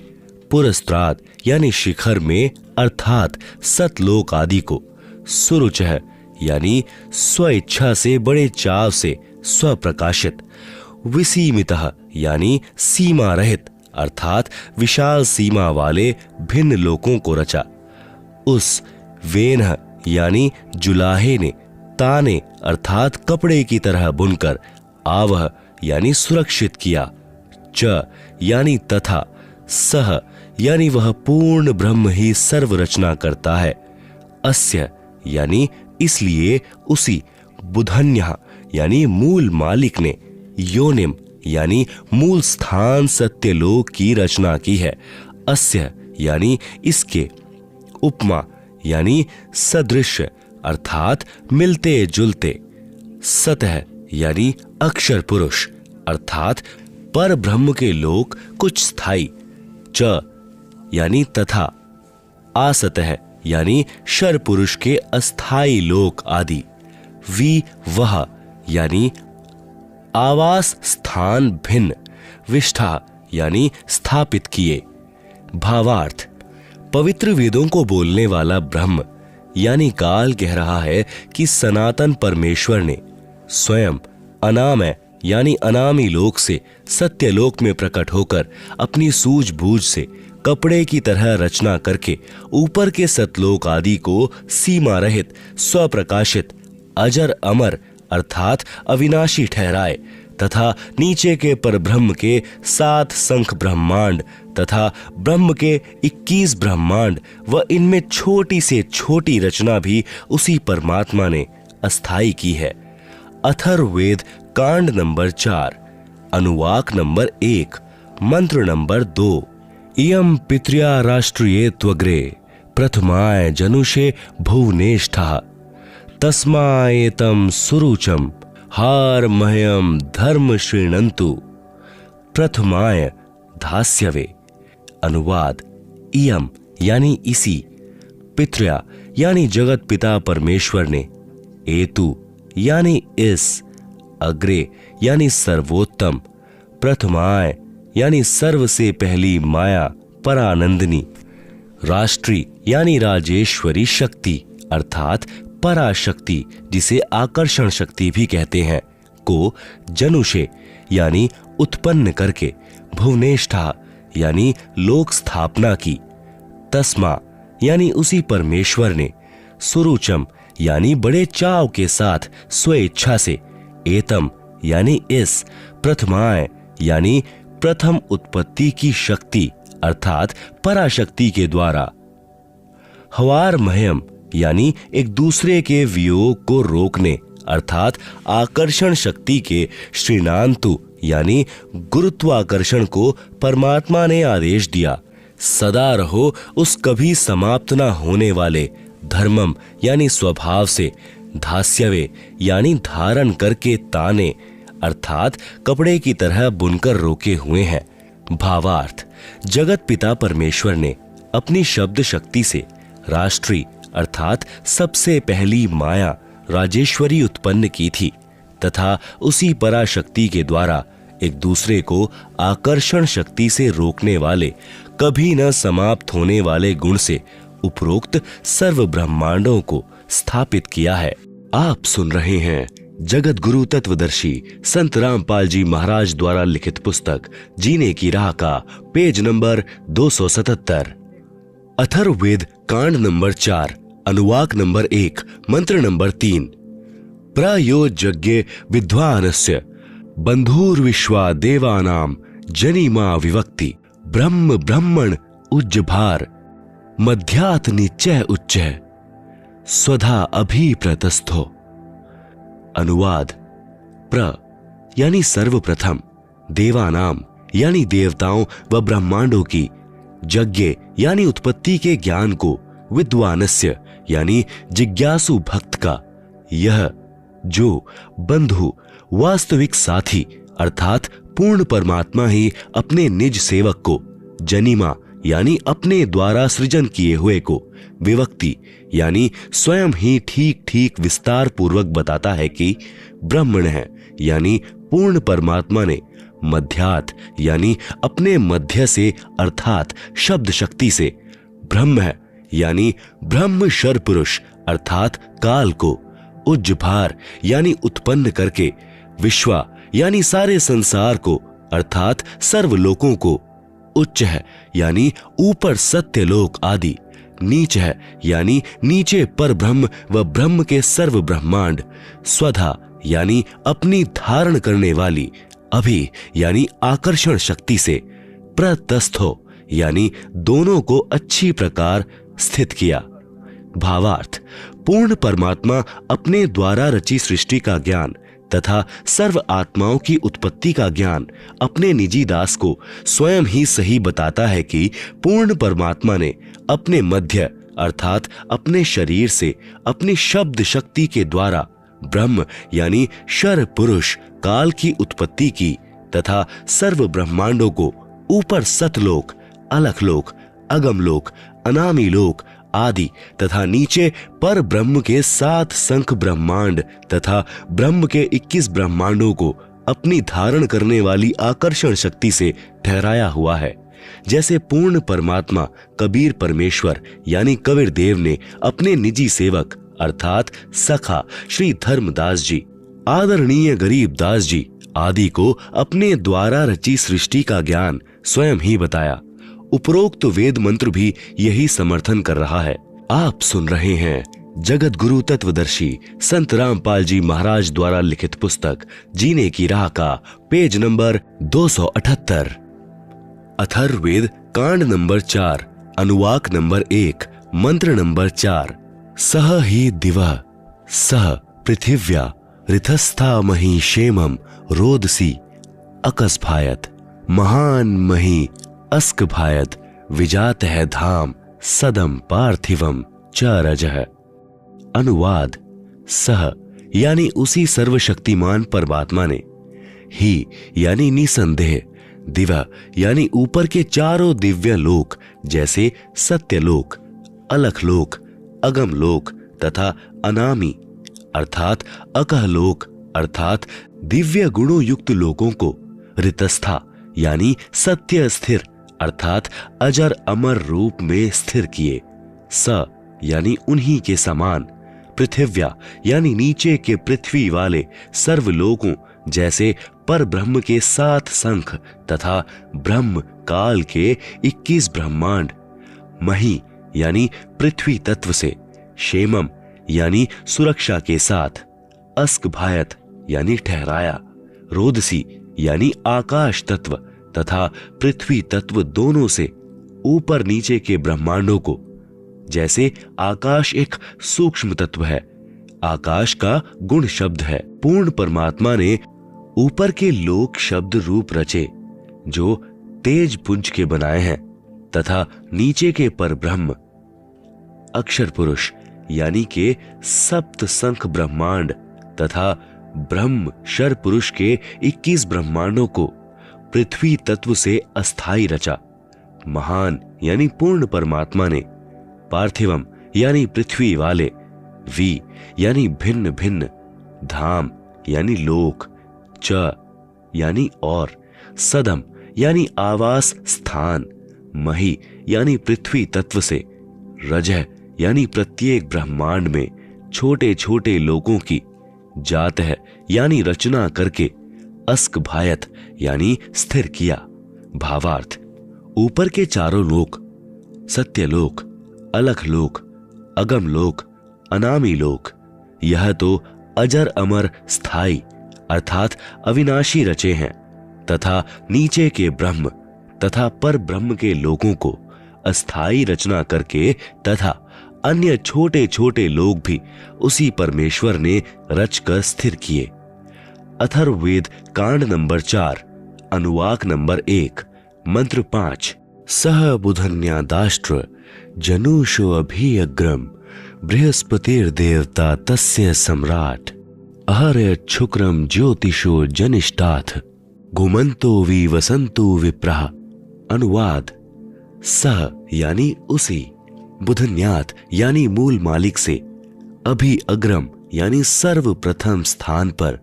पुरस्त्राद यानी शिखर में अर्थात सतलोक आदि को सुरुचः यानी स्वेच्छा से बड़े चाव से स्वप्रकाशित विसीमितः यानी सीमा रहित अर्थात विशाल सीमा वाले भिन्न लोकों को रचा। उस वेनह यानी जुलाहे ने ताने अर्थात कपड़े की तरह बुनकर आवह यानी सुरक्षित किया। च यानी तथा सह यानी वह पूर्ण ब्रह्म ही सर्व रचना करता है। अस्य यानी इसलिए उसी बुधन्यः यानी मूल मालिक ने योनिम यानी मूल स्थान सत्यलोक की रचना की है। अस्य यानी इसके उपमा यानी सदृश अर्थात मिलते जुलते। सतह यानी अक्षर पुरुष अर्थात पर ब्रह्म के लोक कुछ स्थायी। च यानी तथा। आसतः यानी शर पुरुष के अस्थाई लोक आदि। वी वह यानी आवास स्थान भिन्न। विष्ठा यानी स्थापित किए। भावार्थ। पवित्र वेदों को बोलने वाला ब्रह्म यानी काल कह रहा है कि सनातन परमेश्वर ने स्वयं अनामय यानी अनामी लोक से सत्यलोक में प्रकट होकर अपनी सूझबूझ से कपड़े की तरह रचना करके ऊपर के सतलोक आदि को सीमा रहित स्वप्रकाशित अजर अमर अर्थात अविनाशी ठहराए तथा नीचे के परब्रह्म के 7 संख ब्रह्मांड तथा ब्रह्म के 21 ब्रह्मांड व इनमें छोटी से छोटी रचना भी उसी परमात्मा ने अस्थाई की है। अथर्ववेद कांड नंबर 4 अनुवाक नंबर 1 मंत्र नंबर 2। इयं पित्र्या राष्ट्रिये त्वग्रे प्रथमाय जनुषे भुवनेष्ठः तस्माएतं सुरुचम हार मह्यम धर्म श्रीणंतु प्रथमाय धास्यवे। अनुवाद, इयम यानी इसी, पितृया यानी जगत पिता परमेश्वर ने, एतु यानी इस, अग्रे यानी सर्वोत्तम, प्रथमाय यानी सर्व से पहली माया परानंदिनी, राष्ट्री यानी राजेश्वरी शक्ति अर्थात पराशक्ति जिसे आकर्षण शक्ति भी कहते हैं, को जनुषे यानी उत्पन्न करके, भुवनेष्ठा यानी लोक स्थापना की, तस्मा यानी उसी परमेश्वर ने, सुरुचम यानी बड़े चाव के साथ स्वेच्छा से, एतम यानी इस, प्रथमाय यानी प्रथम उत्पत्ति की शक्ति अर्थात पराशक्ति के द्वारा, हवार मह्यम यानी एक दूसरे के वियोग को रोकने अर्थात आकर्षण शक्ति के श्रीनांतु यानी गुरुत्वाकर्षण को परमात्मा ने आदेश दिया, सदा रहो उस कभी समाप्त न होने वाले धर्मम यानी स्वभाव से, धास्यवे यानी धारण करके ताने अर्थात कपड़े की तरह बुनकर रोके हुए हैं। भावार्थ, जगत पिता परमेश्वर ने अपनी शब्द शक्ति से राष्ट्री अर्थात सबसे पहली माया राजेश्वरी उत्पन्न की थी तथा उसी पराशक्ति के द्वारा एक दूसरे को आकर्षण शक्ति से रोकने वाले कभी न समाप्त होने वाले गुण से उपरोक्त सर्व ब्रह्मांडों को स्थापित किया है। आप सुन रहे हैं जगत गुरु तत्वदर्शी संत रामपाल जी महाराज द्वारा लिखित पुस्तक जीने की राह का पेज नंबर 277, अथर्ववेद कांड नंबर 4, अनुवाक नंबर 1, मंत्र नंबर 3। प्रयोज्य विद्वानस्य बंधुर्विश्वा देवानाम जनिमा विवक्ति ब्रह्म ब्रह्मण उज्जभार मध्यात निश्चय उच्चय स्वधा अभिप्रतस्थो। अनुवाद, प्र यानी सर्वप्रथम, देवानाम यानी देवताओं व ब्रह्मांडों की, यज्ञ यानी उत्पत्ति के ज्ञान को, विद्वानस्य यानी जिज्ञासु भक्त का, यह जो बंधु वास्तविक साथी अर्थात पूर्ण परमात्मा ही अपने निज सेवक को, जनिमा यानी अपने द्वारा सृजन किए हुए को, विवक्ति यानी स्वयं ही ठीक ठीक विस्तार पूर्वक बताता है कि ब्रह्मण है यानी पूर्ण परमात्मा ने, मध्यात यानी अपने मध्य से अर्थात शब्द शक्ति से, ब्रह्म है यानी ब्रह्म शर पुरुष अर्थात काल को, उज्जभार यानी उत्पन्न करके, विश्वा यानी सारे संसार को अर्थात सर्वलोकों को, उच्च है यानी ऊपर सत्यलोक आदि, नीच है यानी नीचे पर ब्रह्म व ब्रह्म के सर्व ब्रह्मांड, स्वधा यानी अपनी धारण करने वाली, अभि यानी आकर्षण शक्ति से, प्रतस्थो यानी दोनों को अच्छी प्रकार स्थित किया। भावार्थ, पूर्ण परमात्मा अपने द्वारा रची सृष्टि का ज्ञान तथा सर्व आत्माओं की उत्पत्ति का ज्ञान अपने निजी दास को स्वयं ही सही बताता है कि पूर्ण परमात्मा ने अपने मध्य अर्थात अपने शरीर से अपनी शब्द शक्ति के द्वारा ब्रह्म यानी शर पुरुष काल की उत्पत्ति की तथा सर्व ब्रह्मांडों को ऊपर सतलोक, अलखलोक, अगमलोक, अनामी लोक आदि तथा नीचे पर ब्रह्म के 7 संख ब्रह्मांड तथा ब्रह्म के 21 ब्रह्मांडों को अपनी धारण करने वाली आकर्षण शक्ति से ठहराया हुआ है। जैसे पूर्ण परमात्मा कबीर परमेश्वर यानी कबीर देव ने अपने निजी सेवक अर्थात सखा श्री धर्मदास जी, आदरणीय गरीबदास जी आदि को अपने द्वारा रची सृष्टि का ज्ञान स्वयं ही बताया। उपरोक्त वेद मंत्र भी यही समर्थन कर रहा है। आप सुन रहे हैं जगत गुरु तत्वदर्शी संत रामपाल जी महाराज द्वारा लिखित पुस्तक जीने की राह का पेज नंबर 278, अथर्ववेद कांड नंबर 4, अनुवाक नंबर 1, मंत्र नंबर 4। सह ही दिवः सह पृथिव्या ऋतस्था मही क्षेमं रोदसी अकस्भायत महान मही अस्क भायत विजात है धाम सदम पार्थिवम च रजः। अनुवाद, सह यानी उसी सर्वशक्तिमान परमात्मा ने, ही यानी निसंदेह, दिव्य यानी ऊपर के चारों दिव्य लोक जैसे सत्यलोक, अलख लोक, अगम लोक तथा अनामी अर्थात अकह लोक अर्थात दिव्य गुणों युक्त लोकों को ऋतस्था यानी सत्य स्थिर अर्थात अजर अमर रूप में स्थिर किए, स यानी उन्हीं के समान, पृथिव्या यानी नीचे के पृथ्वी वाले सर्वलोकों जैसे पर ब्रह्म के 7 शंख तथा ब्रह्म काल के 21 ब्रह्मांड, मही यानी पृथ्वी तत्व से, क्षेमम यानी सुरक्षा के साथ, अस्कभायत यानी ठहराया, रोदसी यानी आकाश तत्व तथा पृथ्वी तत्व दोनों से ऊपर नीचे के ब्रह्मांडों को, जैसे आकाश एक सूक्ष्म तत्व है, आकाश का गुण शब्द है। पूर्ण परमात्मा ने ऊपर के लोक शब्द रूप रचे जो तेज पुंज के बनाए हैं तथा नीचे के पर ब्रह्म अक्षर पुरुष यानी के सप्त शंख ब्रह्मांड तथा ब्रह्म शर पुरुष के 21 ब्रह्मांडों को पृथ्वी तत्व से अस्थाई रचा। महान यानी पूर्ण परमात्मा ने पार्थिवम यानी पृथ्वी वाले, वी यानी भिन्न भिन्न, धाम यानी लोक, च यानी और, सदम यानी आवास स्थान, मही यानी पृथ्वी तत्व से, रजह यानी प्रत्येक ब्रह्मांड में छोटे छोटे लोकों की, जात है यानी रचना करके, अस्कभायत यानी स्थिर किया। भावार्थ, ऊपर के चारों लोक, सत्यलोक, अलख लोक, अगम लोक, अनामी लोक, यह तो अजर अमर स्थाई अर्थात अविनाशी रचे हैं तथा नीचे के ब्रह्म तथा पर ब्रह्म के लोकों को अस्थाई रचना करके तथा अन्य छोटे छोटे लोग भी उसी परमेश्वर ने रचकर स्थिर किए। अथर्ववेद कांड नंबर 4 अनुवाक नंबर 1 मंत्र 5। सह बुधन्यादाष्ट्र जनुषो अभियग्रम बृहस्पतिर्देवता तस्य सम्राट अहर्य शुक्रम ज्योतिषो जनिष्ठाथ घुमंतो वि वसंतो विप्रः। अनुवाद, सह यानी उसी, बुधन्यात यानी मूल मालिक से, अभि अग्रम यानी सर्वप्रथम स्थान पर,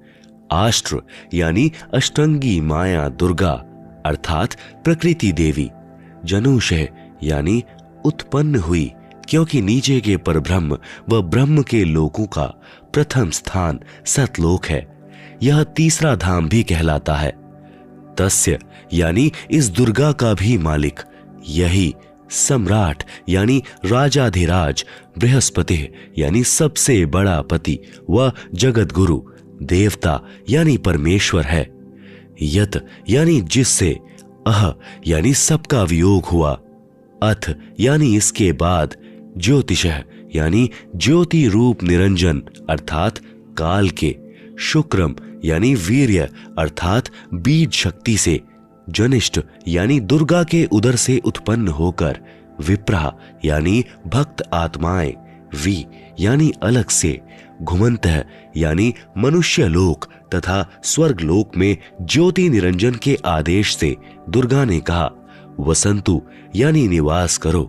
आष्ट्र यानी अष्टंगी माया दुर्गा अर्थात प्रकृति देवी, जनुषः यानी उत्पन्न हुई क्योंकि नीचे के परब्रह्म व ब्रह्म के लोकों का प्रथम स्थान सतलोक है। यह तीसरा धाम भी कहलाता है। तस्य यानी इस दुर्गा का भी मालिक, यही सम्राट यानी राजाधिराज, बृहस्पति यानी सबसे बड़ा पति व जगत गुरु, देवता यानी परमेश्वर है। यत यानी जिससे, अह यानी सबका वियोग हुआ, अथ यानी इसके बाद, ज्योतिषः यानी ज्योति रूप निरंजन अर्थात काल के, शुक्रम यानी वीर्य अर्थात बीज शक्ति से, जनिष्ठ यानी दुर्गा के उदर से उत्पन्न होकर, विप्रा यानी भक्त आत्माएं, वी यानी अलग से, घुमंतः यानी मनुष्य लोक तथा स्वर्ग लोक में ज्योति निरंजन के आदेश से दुर्गा ने कहा, वसंतु यानी निवास करो,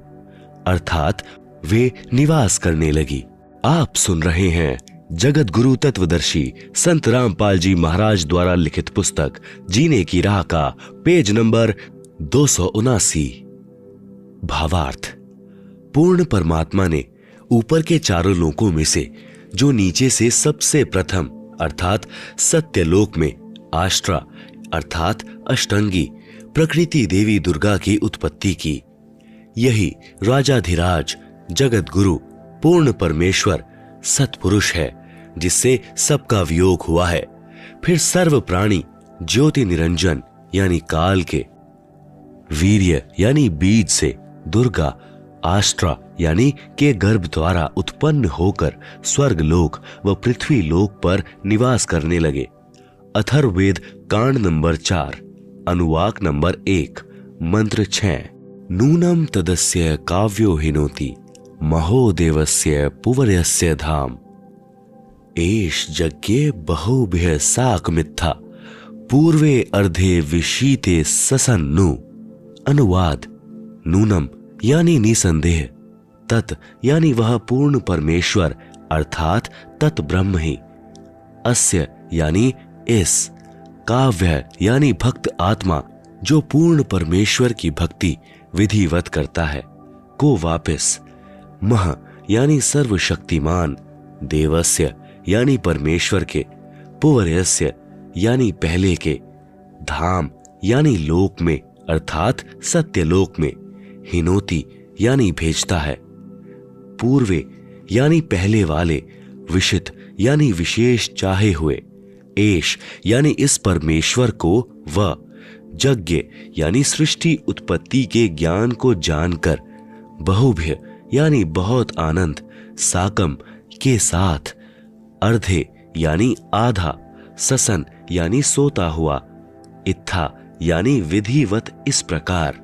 अर्थात वे निवास करने लगी। आप सुन रहे हैं जगत गुरु तत्वदर्शी संत रामपाल जी महाराज द्वारा लिखित पुस्तक जीने की राह का पेज नंबर 279। भावार्थ, पूर्ण परमात्मा ने ऊपर के चारों लोकों में से जो नीचे से सबसे प्रथम अर्थात सत्यलोक में आष्ट्रा अर्थात अष्टंगी प्रकृति देवी दुर्गा की उत्पत्ति की। यही राजाधिराज जगत गुरु पूर्ण परमेश्वर सतपुरुष है जिससे सबका वियोग हुआ है। फिर सर्व प्राणी ज्योति निरंजन यानी काल के, वीर्य यानी बीज से दुर्गा आष्ट्रा यानी के गर्भ द्वारा उत्पन्न होकर स्वर्ग लोक व पृथ्वी लोक पर निवास करने लगे। अथर्ववेद कांड नंबर 4 अनुवाक नंबर 1 मंत्र 6। नूनम तदस्य काव्यो हिनोति महोदेवस्य पुवर्यस्य धाम एष यज्ञे बहुभ्य साक मिथ्या पूर्वे अर्धे विशीते ससन्नु। अनुवाद, नूनम यानी निसंदेह, तत् यानी वह पूर्ण परमेश्वर अर्थात तत् ब्रह्म ही, अस्य यानी इस, काव्य यानी भक्त आत्मा जो पूर्ण परमेश्वर की भक्ति विधिवत करता है, को वापस, मह यानी सर्वशक्तिमान, देवस्य यानी परमेश्वर के, पुवर्यस्य यानी पहले के, धाम यानी लोक में अर्थात सत्यलोक में, हिनोति यानी भेजता है, पूर्वे यानी पहले वाले, विशित यानी विशेष चाहे हुए, एष यानी इस परमेश्वर को, व यज्ञ यानी सृष्टि उत्पत्ति के ज्ञान को जानकर, बहुभ्य यानी बहुत आनंद, साकम के साथ, अर्धे यानी आधा, ससन यानी सोता हुआ, इत्था यानी विधिवत इस प्रकार,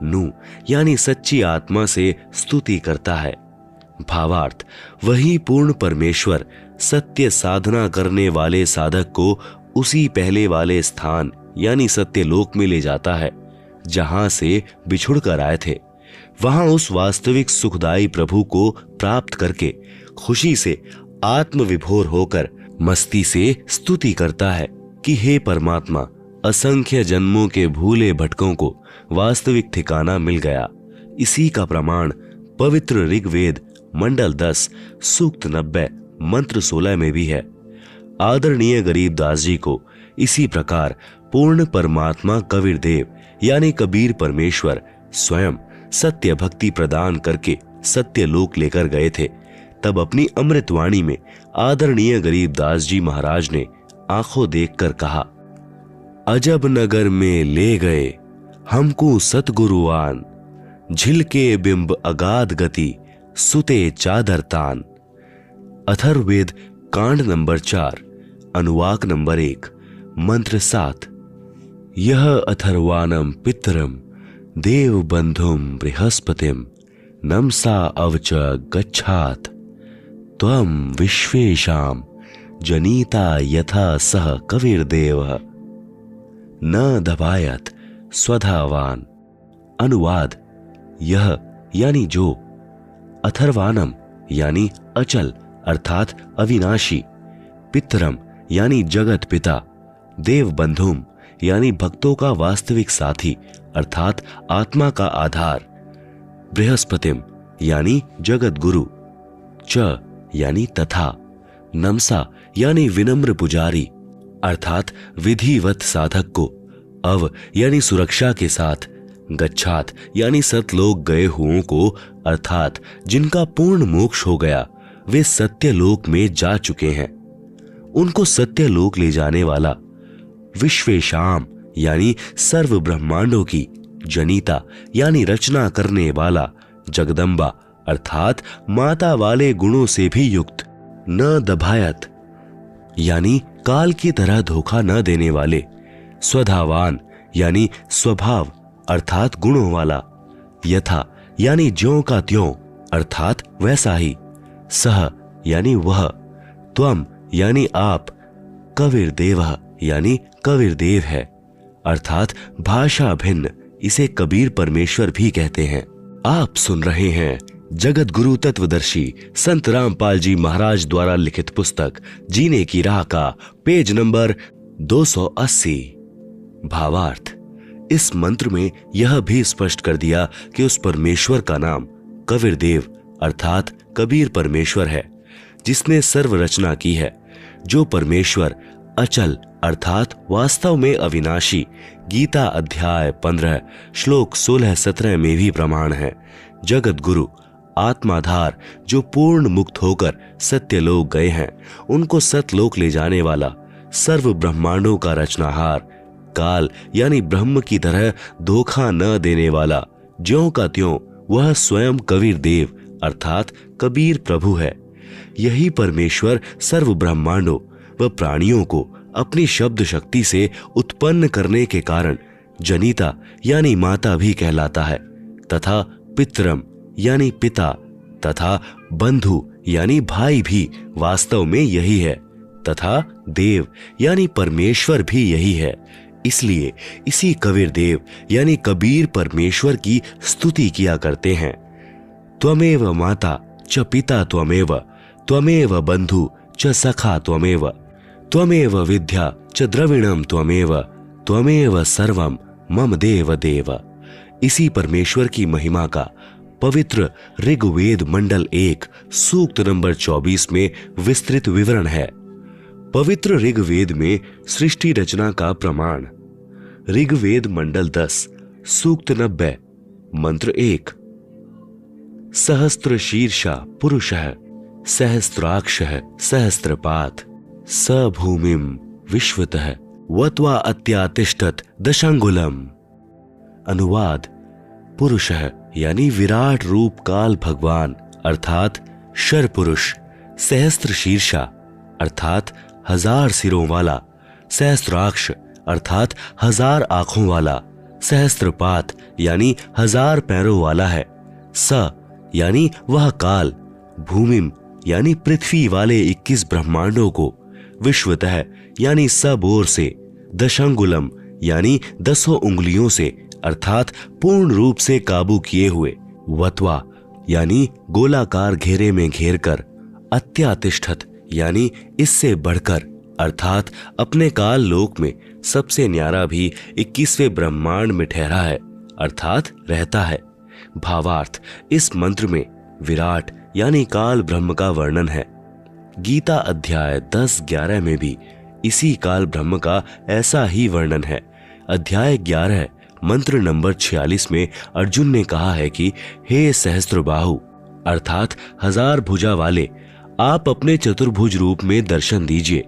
नु यानी सच्ची आत्मा से स्तुति करता है। भावार्थ, वही पूर्ण परमेश्वर सत्य साधना करने वाले साधक को उसी पहले वाले स्थान यानी सत्यलोक में ले जाता है जहां से बिछुड़ कर आए थे। वहां उस वास्तविक सुखदायी प्रभु को प्राप्त करके खुशी से आत्मविभोर होकर मस्ती से स्तुति करता है कि हे परमात्मा, असंख्य जन्मों के भूले भटकों को वास्तविक ठिकाना मिल गया। इसी का प्रमाण पवित्र ऋग्वेद मंडल 10 सूक्त 90 मंत्र 16 में भी है। आदरणीय गरीबदास जी को इसी प्रकार पूर्ण परमात्मा कबीर देव यानी कबीर परमेश्वर स्वयं सत्य भक्ति प्रदान करके सत्य लोक लेकर गए थे। तब अपनी अमृतवाणी में आदरणीय गरीबदास जी महाराज ने आंखों देखकर कहा, अजब नगर में ले गए हमको सतगुरुआन, झिलके बिंब अगाध गति सुते चादर तान। अथर्ववेद कांड नंबर 4 अनुवाक नंबर 1 मंत्र 7। यह अथर्वाणम पितरम देव बंधुम बृहस्पतिम नमसा अवच गच्छात त्वं विश्वेशाम जनीता यथा सह कविर्देव न दबायत स्वधावान। अनुवाद, यह यानी जो, अथर्वाणम यानी अचल अर्थात अविनाशी, पितरम यानी जगत पिता, देव बंधुम यानी भक्तों का वास्तविक साथी अर्थात आत्मा का आधार, बृहस्पतिम यानी जगत गुरु, च यानी तथा, नमसा यानी विनम्र पुजारी अर्थात विधिवत साधक को, अव यानी सुरक्षा के साथ, गच्छात यानी सतलोक गए हुओं को अर्थात जिनका पूर्ण मोक्ष हो गया वे सत्यलोक में जा चुके हैं, उनको सत्यलोक ले जाने वाला, विश्वेशाम यानी सर्व ब्रह्मांडों की, जनीता यानी रचना करने वाला, जगदम्बा अर्थात माता वाले गुणों से भी युक्त, न दभायत यानी काल की तरह धोखा न देने वाले, स्वधावान यानी स्वभाव अर्थात गुणों वाला, यथा यानी ज्यों का त्यों अर्थात वैसा ही, सह यानी वह, त्वम यानी आप, कबीर देव यानी कबीर देव है अर्थात भाषा भिन्न इसे कबीर परमेश्वर भी कहते हैं। आप सुन रहे हैं जगत गुरु तत्वदर्शी संत रामपाल जी महाराज द्वारा लिखित पुस्तक जीने की राह का पेज नंबर 280। भावार्थ, इस मंत्र में यह भी स्पष्ट कर दिया कि उस परमेश्वर का नाम कबीर देव अर्थात कबीर परमेश्वर है जिसने सर्व रचना की है। जो परमेश्वर अचल अर्थात वास्तव में अविनाशी गीता अध्याय 15 श्लोक 16-17 में भी प्रमाण है। जगत गुरु आत्माधार जो पूर्ण मुक्त होकर सत्यलोक गए हैं उनको सतलोक ले जाने वाला, सर्व ब्रह्मांडों का रचनाहार, काल यानी ब्रह्म की तरह धोखा न देने वाला, ज्यों का त्यों वह स्वयं कबीर देव अर्थात कबीर प्रभु है। यही परमेश्वर सर्व ब्रह्मांडों व प्राणियों को अपनी शब्द शक्ति से उत्पन्न करने के कारण जनिता यानी माता भी कहलाता है, तथा पितरम यानी पिता तथा बंधु यानी भाई भी वास्तव में यही है। तथा देव यानी परमेश्वर भी यही है। इसलिए इसी कबीर देव यानी कबीर परमेश्वर की स्तुति किया करते हैं। त्वमेव माता च पिता त्वमेव, त्वमेव बंधु च सखा त्वमेव, त्वमेव विद्या च द्रविणम त्वमेव, त्वमेव सर्वम मम देव देव। इसी परमेश्वर की महिमा का पवित्र ऋग्वेद मंडल 1 सूक्त नंबर 24 में विस्तृत विवरण है। पवित्र ऋग्वेद में सृष्टि रचना का प्रमाण। ऋग्वेद मंडल 10 सूक्त 90 मंत्र 1। सहस्त्र शीर्षा पुरुषः सहस्त्राक्षः सहस्त्रपात् स भूमिं विश्वतः वत्वा अत्यातिष्ठत दशांगुलम। अनुवाद: पुरुषः यानी विराट रूप काल भगवान अर्थात शर पुरुष, सहस्त्र शीर्षा अर्थात 1000 सिरों वाला, सहस्त्राक्ष अर्थात 1000 आंखों वाला, सहस्त्रपात यानी 1000 पैरों वाला है। स यानी वह काल, भूमिम यानी पृथ्वी वाले 21 ब्रह्मांडों को, विश्वतः यानी सब ओर से, दशांगुलम यानी 10 उंगलियों से अर्थात पूर्ण रूप से काबू किए हुए, वत्वा यानी गोलाकार घेरे में घेर कर, अत्यातिष्ठत यानी इससे बढ़कर अर्थात अपने काल लोक में सबसे न्यारा भी 21वें ब्रह्मांड में ठहरा है अर्थात रहता है। भावार्थ: इस मंत्र में विराट यानी काल ब्रह्म का वर्णन है। गीता अध्याय 10-11 में भी इसी काल ब्रह्म का ऐसा ही वर्णन है। अध्याय 11 मंत्र नंबर 46 में अर्जुन ने कहा है कि हे सहस्त्रबाहु अर्थात 1000 भुजा वाले, आप अपने चतुर्भुज रूप में दर्शन दीजिए,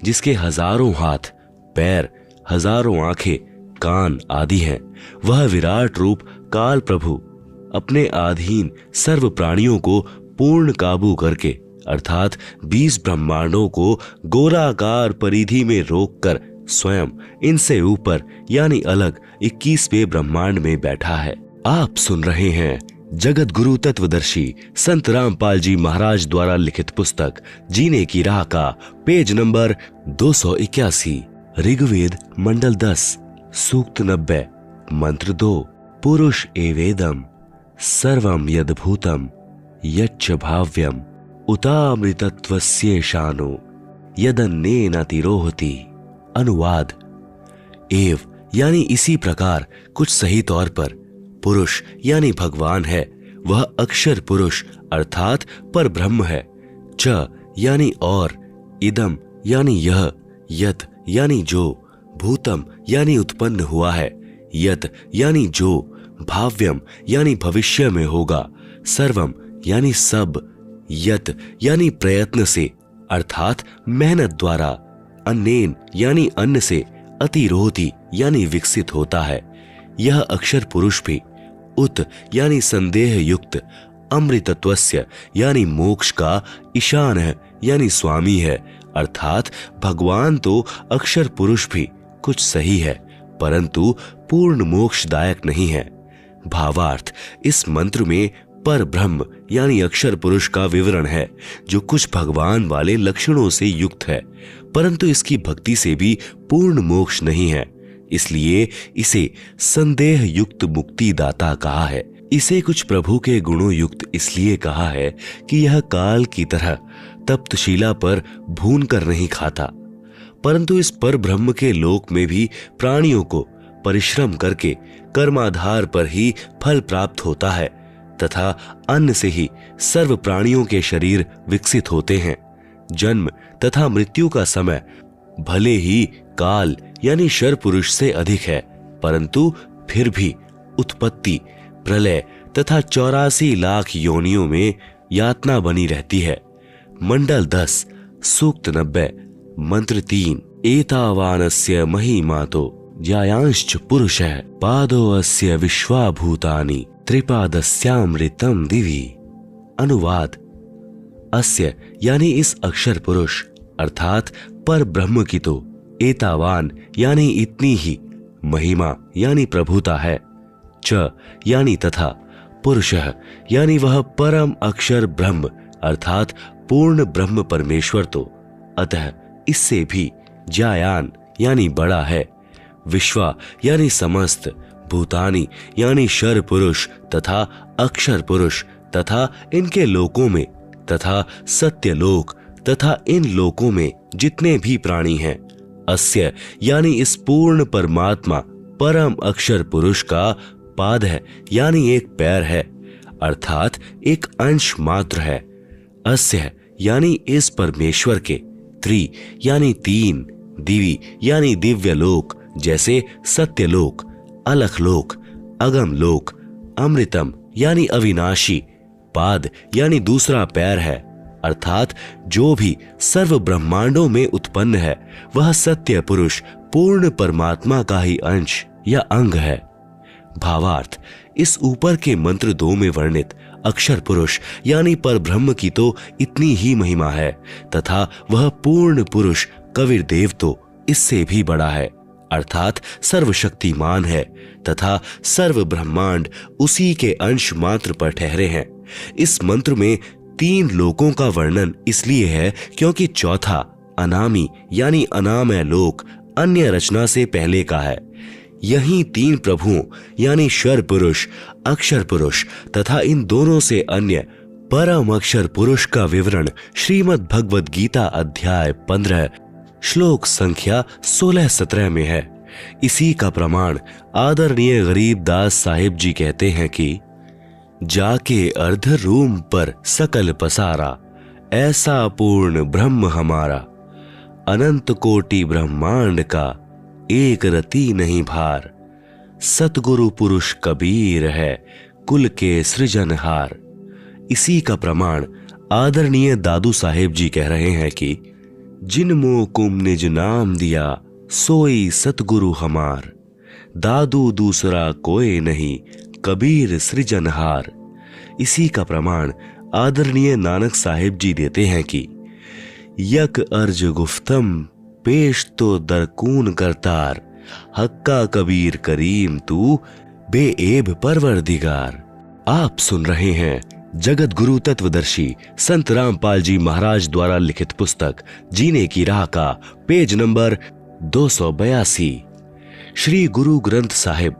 जिसके 1000 हाथ, पैर, 1000 आंखें, कान आदि हैं। वह विराट रूप काल प्रभु अपने अधीन सर्व प्राणियों को पूर्ण काबू करके अर्थात 20 ब्रह्मांडों को गोलाकार परिधि में रोककर स्वयं इनसे ऊपर यानी अलग 21वें ब्रह्मांड में बैठा है। आप सुन रहे हैं जगत गुरु तत्वदर्शी संत रामपाल जी महाराज द्वारा लिखित पुस्तक जीने की राह का पेज नंबर 281। ऋग्वेद मंडल 10 सूक्त 90 मंत्र 2। पुरुष एवेदम सर्वम यद्भूतम यच्च भाव्यम उतामृतत्वस्येषानो यदन्नेन तिरोहति। अनुवाद: एव यानी इसी प्रकार कुछ सही तौर पर पुरुष यानी भगवान है, वह अक्षर पुरुष अर्थात पर ब्रह्म है। च यानी और, इदम यानी यह, यत यानी जो, भूतम यानी उत्पन्न हुआ है, यत यानी जो, भाव्यम यानी भविष्य में होगा, सर्वम यानी सब, यत यानी प्रयत्न से अर्थात मेहनत द्वारा, अन्नेन यानी अन्न से, अतिरोहति यानी विकसित होता है। यह अक्षर पुरुष भी उत यानी संदेह युक्त, अमृतत्वस्य यानी मोक्ष का, ईशान है यानी स्वामी है अर्थात भगवान तो अक्षर पुरुष भी कुछ सही है परंतु पूर्ण मोक्षदायक नहीं है। भावार्थ: इस मंत्र में पर ब्रह्म यानी अक्षर पुरुष का विवरण है जो कुछ भगवान वाले लक्षणों से युक्त है परंतु इसकी भक्ति से भी पूर्ण मोक्ष नहीं है, इसलिए इसे संदेह युक्त मुक्ति दाता कहा है। इसे कुछ प्रभु के गुणों युक्त इसलिए कहा है कि यह काल की तरह तप्तशिला पर भून कर नहीं खाता परंतु इस पर ब्रह्म के लोक में भी प्राणियों को परिश्रम करके कर्माधार पर ही फल प्राप्त होता है तथा अन्न से ही सर्व प्राणियों के शरीर विकसित होते हैं। जन्म तथा मृत्यु का समय भले ही काल यानी शर पुरुष से अधिक है परंतु फिर भी उत्पत्ति, प्रलय तथा 84 लाख योनियों में यातना बनी रहती है। मंडल 10 सूक्त 90 मंत्र 3। एतावानस्य महिमातो ज्यायांश्च पुरुषः पादो अस्य विश्वाभूतानि त्रिपादस्यामृतम दिवि। अनुवाद: अस्य यानी इस अक्षर पुरुष अर्थात पर ब्रह्म की तो एतावान यानी इतनी ही, महिमा यानी प्रभुता है, च यानी तथा, पुरुषः यानी वह परम अक्षर ब्रह्म अर्थात पूर्ण ब्रह्म परमेश्वर तो, अतः इससे भी ज्यायान यानी बड़ा है। विश्वा यानी समस्त, भूतानी यानी शर पुरुष तथा अक्षर पुरुष तथा इनके लोकों में तथा सत्यलोक तथा इन लोकों में जितने भी प्राणी हैं। अस्य यानी इस पूर्ण परमात्मा परम अक्षर पुरुष का पाद है यानी एक पैर है, अर्थात एक अंश मात्र है। अस्य यानी इस परमेश्वर के, त्रि यानी तीन, दिवि यानी दिव्य लोक जैसे सत्यलोक, अलखलोक, अगम लोक, अमृतम यानी अविनाशी, पाद यानी दूसरा पैर है, अर्थात जो भी सर्व ब्रह्मांडों में उत्पन्न है वह सत्य पुरुष पूर्ण परमात्मा का ही अंश या अंग है। भावार्थ, इस ऊपर के मंत्र 2 में वर्णित अक्षर पुरुष यानी पर ब्रह्म की तो इतनी ही महिमा है तथा वह पूर्ण पुरुष कबीर देव तो इससे भी बड़ा है, अर्थात सर्वशक्तिमान है तथा सर्व ब्रह्मांड उसी के अंश मात्र पर ठहरे हैं। इस मंत्र में 3 लोकों का वर्णन इसलिए है क्योंकि चौथा अनामी यानी अनामय लोक अन्य रचना से पहले का है। यहीं 3 प्रभुओं यानी शर पुरुष, अक्षर पुरुष तथा इन दोनों से अन्य परम अक्षर पुरुष का विवरण श्रीमद् भगवद गीता अध्याय 15 श्लोक संख्या 16-17 में है। इसी का प्रमाण आदरणीय गरीब दास साहिब जी कहते हैं कि जाके अर्ध रूम पर सकल पसारा, ऐसा पूर्ण ब्रह्म हमारा, अनंत कोटि ब्रह्मांड का एक रति नहीं भार, सतगुरु पुरुष कबीर है कुल के सृजनहार। इसी का प्रमाण आदरणीय दादू साहेब जी कह रहे हैं कि जिन मोह कुम निज नाम दिया सोई सतगुरु हमार, दादू दूसरा कोई नहीं कबीर सृजनहार। इसी का प्रमाण आदरणीय नानक साहिब जी देते हैं कि यक अर्ज गुफ्तम पेश तो दरकून करतार, हक्का कबीर करीम तू बेएब परवरदिगार। आप सुन रहे हैं जगत गुरु तत्वदर्शी संत रामपाल जी महाराज द्वारा लिखित पुस्तक जीने की राह का पेज नंबर 282, श्री गुरु ग्रंथ साहिब,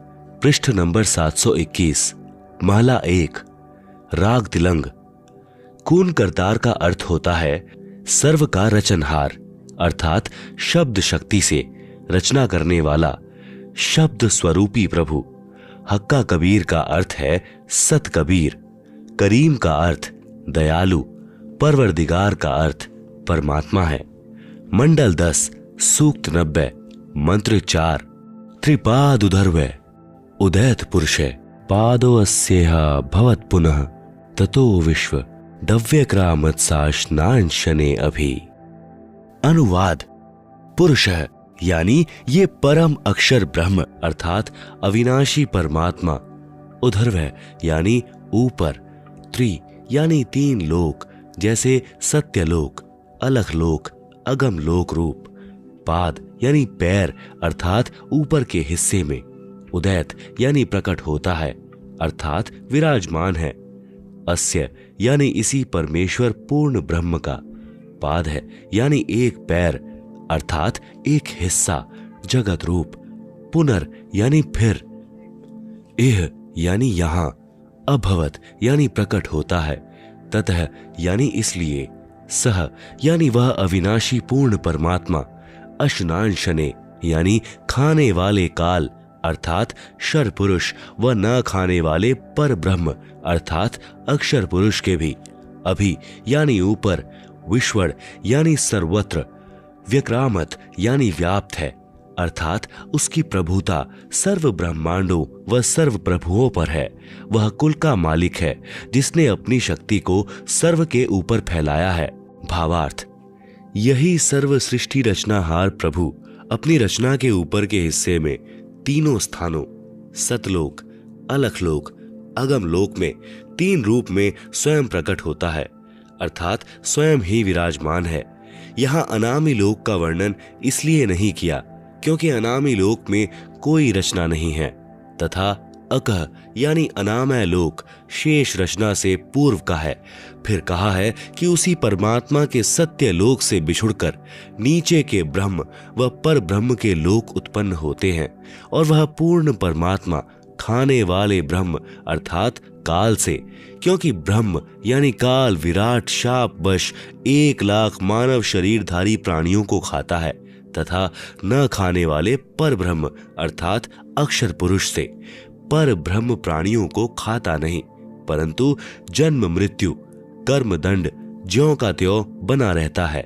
पृष्ठ नंबर 721, महला 1, राग तिलंग। कून करतार का अर्थ होता है सर्व का रचनहार, अर्थात शब्द शक्ति से रचना करने वाला शब्द स्वरूपी प्रभु। हक्का कबीर का अर्थ है सत कबीर, करीम का अर्थ दयालु, परवरदिगार का अर्थ परमात्मा है। मंडल 10 सूक्त 90 मंत्र 4 त्रिपाद उधर्वै उदैत पुरुषे पादो अस्येह भवत पुनः ततो विश्व दव्यक्रामत साशनांशने अभि। अनुवाद, पुरुष यानी ये परम अक्षर ब्रह्म अर्थात अविनाशी परमात्मा, उधर्वै यानी ऊपर, त्रि यानी 3 लोक जैसे सत्यलोक, अलखलोक, अगम लोक रूप, पाद यानी पैर अर्थात ऊपर के हिस्से में, उदैत यानी प्रकट होता है अर्थात विराजमान है, अस्य यानी इसी परमेश्वर पूर्ण ब्रह्म का, पाद है यानी एक पैर अर्थात एक हिस्सा जगत रूप, पुनर यानी फिर, इह यानी यहां, अभवत यानी प्रकट होता है, ततः यानी इसलिए, सह यानी वह अविनाशी पूर्ण परमात्मा, अशनांशने यानी खाने वाले काल अर्थात शर पुरुष व न खाने वाले पर ब्रह्म अर्थात अक्षर पुरुष के भी, अभि यानी ऊपर, विश्वड़ यानी सर्वत्र, व्यक्रामत यानी व्याप्त है अर्थात उसकी प्रभुता सर्व ब्रह्मांडों व सर्व प्रभुओं पर है। वह कुल का मालिक है जिसने अपनी शक्ति को सर्व के ऊपर फैलाया है। भावार्थ, यही सर्व सृष्टि रचनाहार प्रभु अपनी रचना के ऊपर के हिस्से में तीनों स्थानों सतलोक, अलखलोक, अगम लोक में 3 रूप में स्वयं प्रकट होता है अर्थात स्वयं ही विराजमान है। यहाँ अनामी लोक का वर्णन इसलिए नहीं किया क्योंकि अनामी लोक में कोई रचना नहीं है तथा अकह यानी अनामय लोक शेष रचना से पूर्व का है। फिर कहा है कि उसी परमात्मा के सत्य लोक से बिछुड़कर नीचे के ब्रह्म व पर ब्रह्म के लोक उत्पन्न होते हैं और वह पूर्ण परमात्मा खाने वाले ब्रह्म अर्थात काल से, क्योंकि ब्रह्म यानी काल विराट शाप वश 1,00,000 मानव शरीरधारी प्राणियों को खाता है तथा न खाने वाले पर ब्रह्म अर्थात अक्षर पुरुष से पर ब्रह्म प्राणियों को खाता नहीं, परंतु जन्म मृत्यु कर्म दंड ज्यों का त्यों बना रहता है।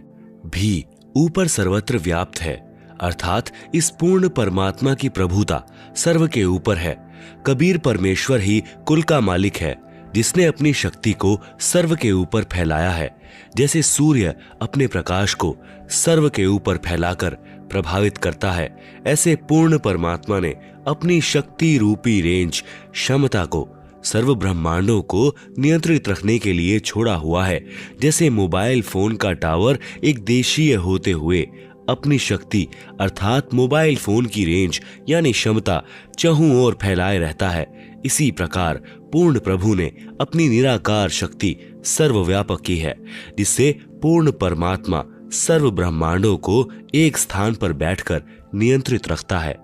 भी ऊपर सर्वत्र व्याप्त है अर्थात इस पूर्ण परमात्मा की प्रभुता सर्व के ऊपर है। कबीर परमेश्वर ही कुल का मालिक है, जिसने अपनी शक्ति को सर्व के ऊपर फैलाया है। जैसे सूर्य अपने प्रकाश को सर्व के ऊपर फैलाकर प्रभावित करता है, ऐसे पूर्ण परमात्मा ने अपनी शक्ति रूपी रेंज क्षमता को सर्व ब्रह्मांडों को नियंत्रित रखने के लिए छोड़ा हुआ है। जैसे मोबाइल फोन का टावर एक देशीय होते हुए अपनी शक्ति अर्थात मोबाइल फोन की रेंज यानी क्षमता चहुं ओर फैलाए रहता है, इसी प्रकार पूर्ण प्रभु ने अपनी निराकार शक्ति सर्वव्यापक की है, जिससे पूर्ण परमात्मा सर्व ब्रह्मांडों को एक स्थान पर बैठकर नियंत्रित रखता है।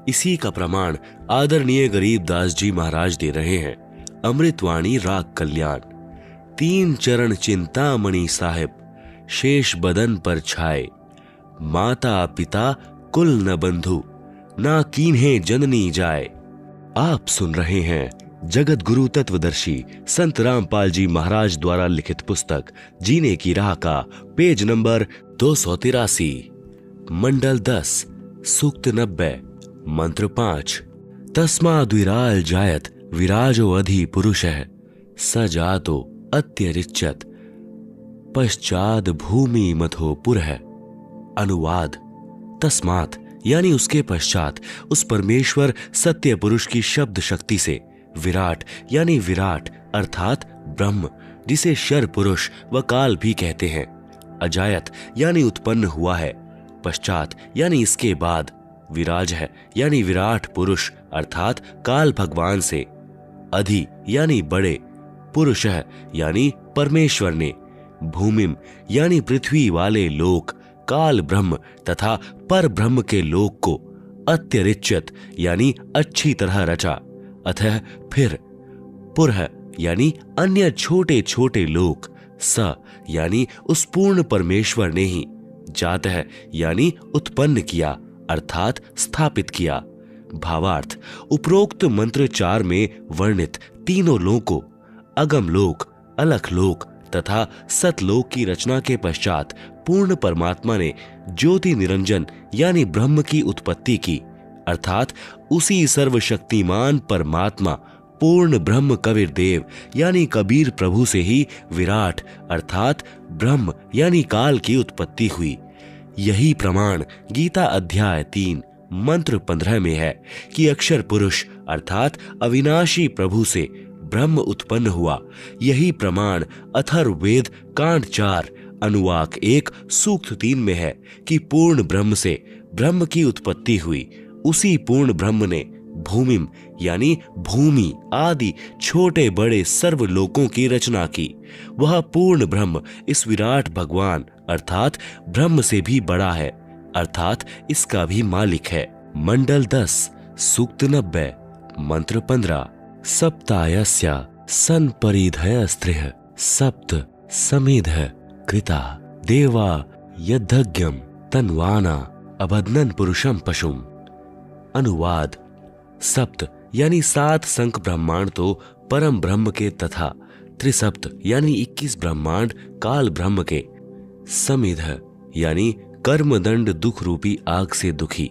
इसी का प्रमाण आदरणीय गरीबदास जी महाराज दे रहे हैं। अमृतवाणी राग कल्याण। 3 चरण चिंतामणि साहिब शेष बदन पर छाए, माता पिता कुल न बंधु ना कीन्हे जननी जाए। आप सुन रहे हैं जगत गुरु तत्वदर्शी संत रामपाल जी महाराज द्वारा लिखित पुस्तक जीने की राह का पेज नंबर 283, मंडल 10, सूक्त 90, मंत्र 5। तस्माद् विराल जायत विराजो अधि पुरुषः स जातो अत्यरिच्यत पश्चाद भूमि मथो पुरः। अनुवाद। तस्मात् यानी उसके पश्चात उस परमेश्वर सत्य पुरुष की शब्द शक्ति से विराट यानी विराट अर्थात ब्रह्म, जिसे शर पुरुष व काल भी कहते हैं, अजायत यानी उत्पन्न हुआ है, पश्चात यानी इसके बाद, विराज है यानी विराट पुरुष अर्थात काल भगवान से, अधि यानी बड़े, पुरुष यानी परमेश्वर ने, भूमिम यानी पृथ्वी वाले लोक काल ब्रह्म तथा पर ब्रह्म के लोक को अत्यरिच्यत यानी अच्छी तरह रचा, अतः फिर पुरः यानी अन्य छोटे छोटे लोक, स यानी उस पूर्ण परमेश्वर ने ही, जातः यानी उत्पन्न किया अर्थात स्थापित किया। भावार्थ। उपरोक्त मंत्र 4 में वर्णित तीनों लोकों अगम लोक, अलख लोक तथा सतलोक की रचना के पश्चात पूर्ण परमात्मा ने ज्योति निरंजन यानी ब्रह्म की उत्पत्ति की, अर्थात उसी सर्वशक्तिमान परमात्मा पूर्ण ब्रह्म कबीर देव यानी कबीर प्रभु से ही विराट अर्थात ब्रह्म यानी काल की उत्पत्ति हुई। यही प्रमाण गीता अध्याय 3 मंत्र 15 में है कि अक्षर पुरुष अर्थात अविनाशी प्रभु से ब्रह्म उत्पन्न हुआ। यही प्रमाण अथर्ववेद कांड 4 अनुवाक 1 सूक्त 3 में है कि पूर्ण ब्रह्म से ब्रह्म की उत्पत्ति हुई। उसी पूर्ण ब्रह्म ने भूमिम यानी भूमि आदि छोटे बड़े सर्व लोकों की रचना की। वह पूर्ण ब्रह्म इस विराट भगवान अर्थात ब्रह्म से भी बड़ा है, अर्थात इसका भी मालिक है। मंडल 10 सूक्त 90 मंत्र 15। सप्तायस्या सन परिधय स्त्रिः सप्त समेधः कृता देवा यद्धज्ञम तन्वाना अबध्नन पुरुषम पशुम। अनुवाद। सप्त यानी 7 संख ब्रह्मांड तो परम ब्रह्म के तथा त्रिसप्त यानी 21 ब्रह्मांड काल ब्रह्म के, समिध यानी कर्मदंड दुख रूपी आग से दुखी,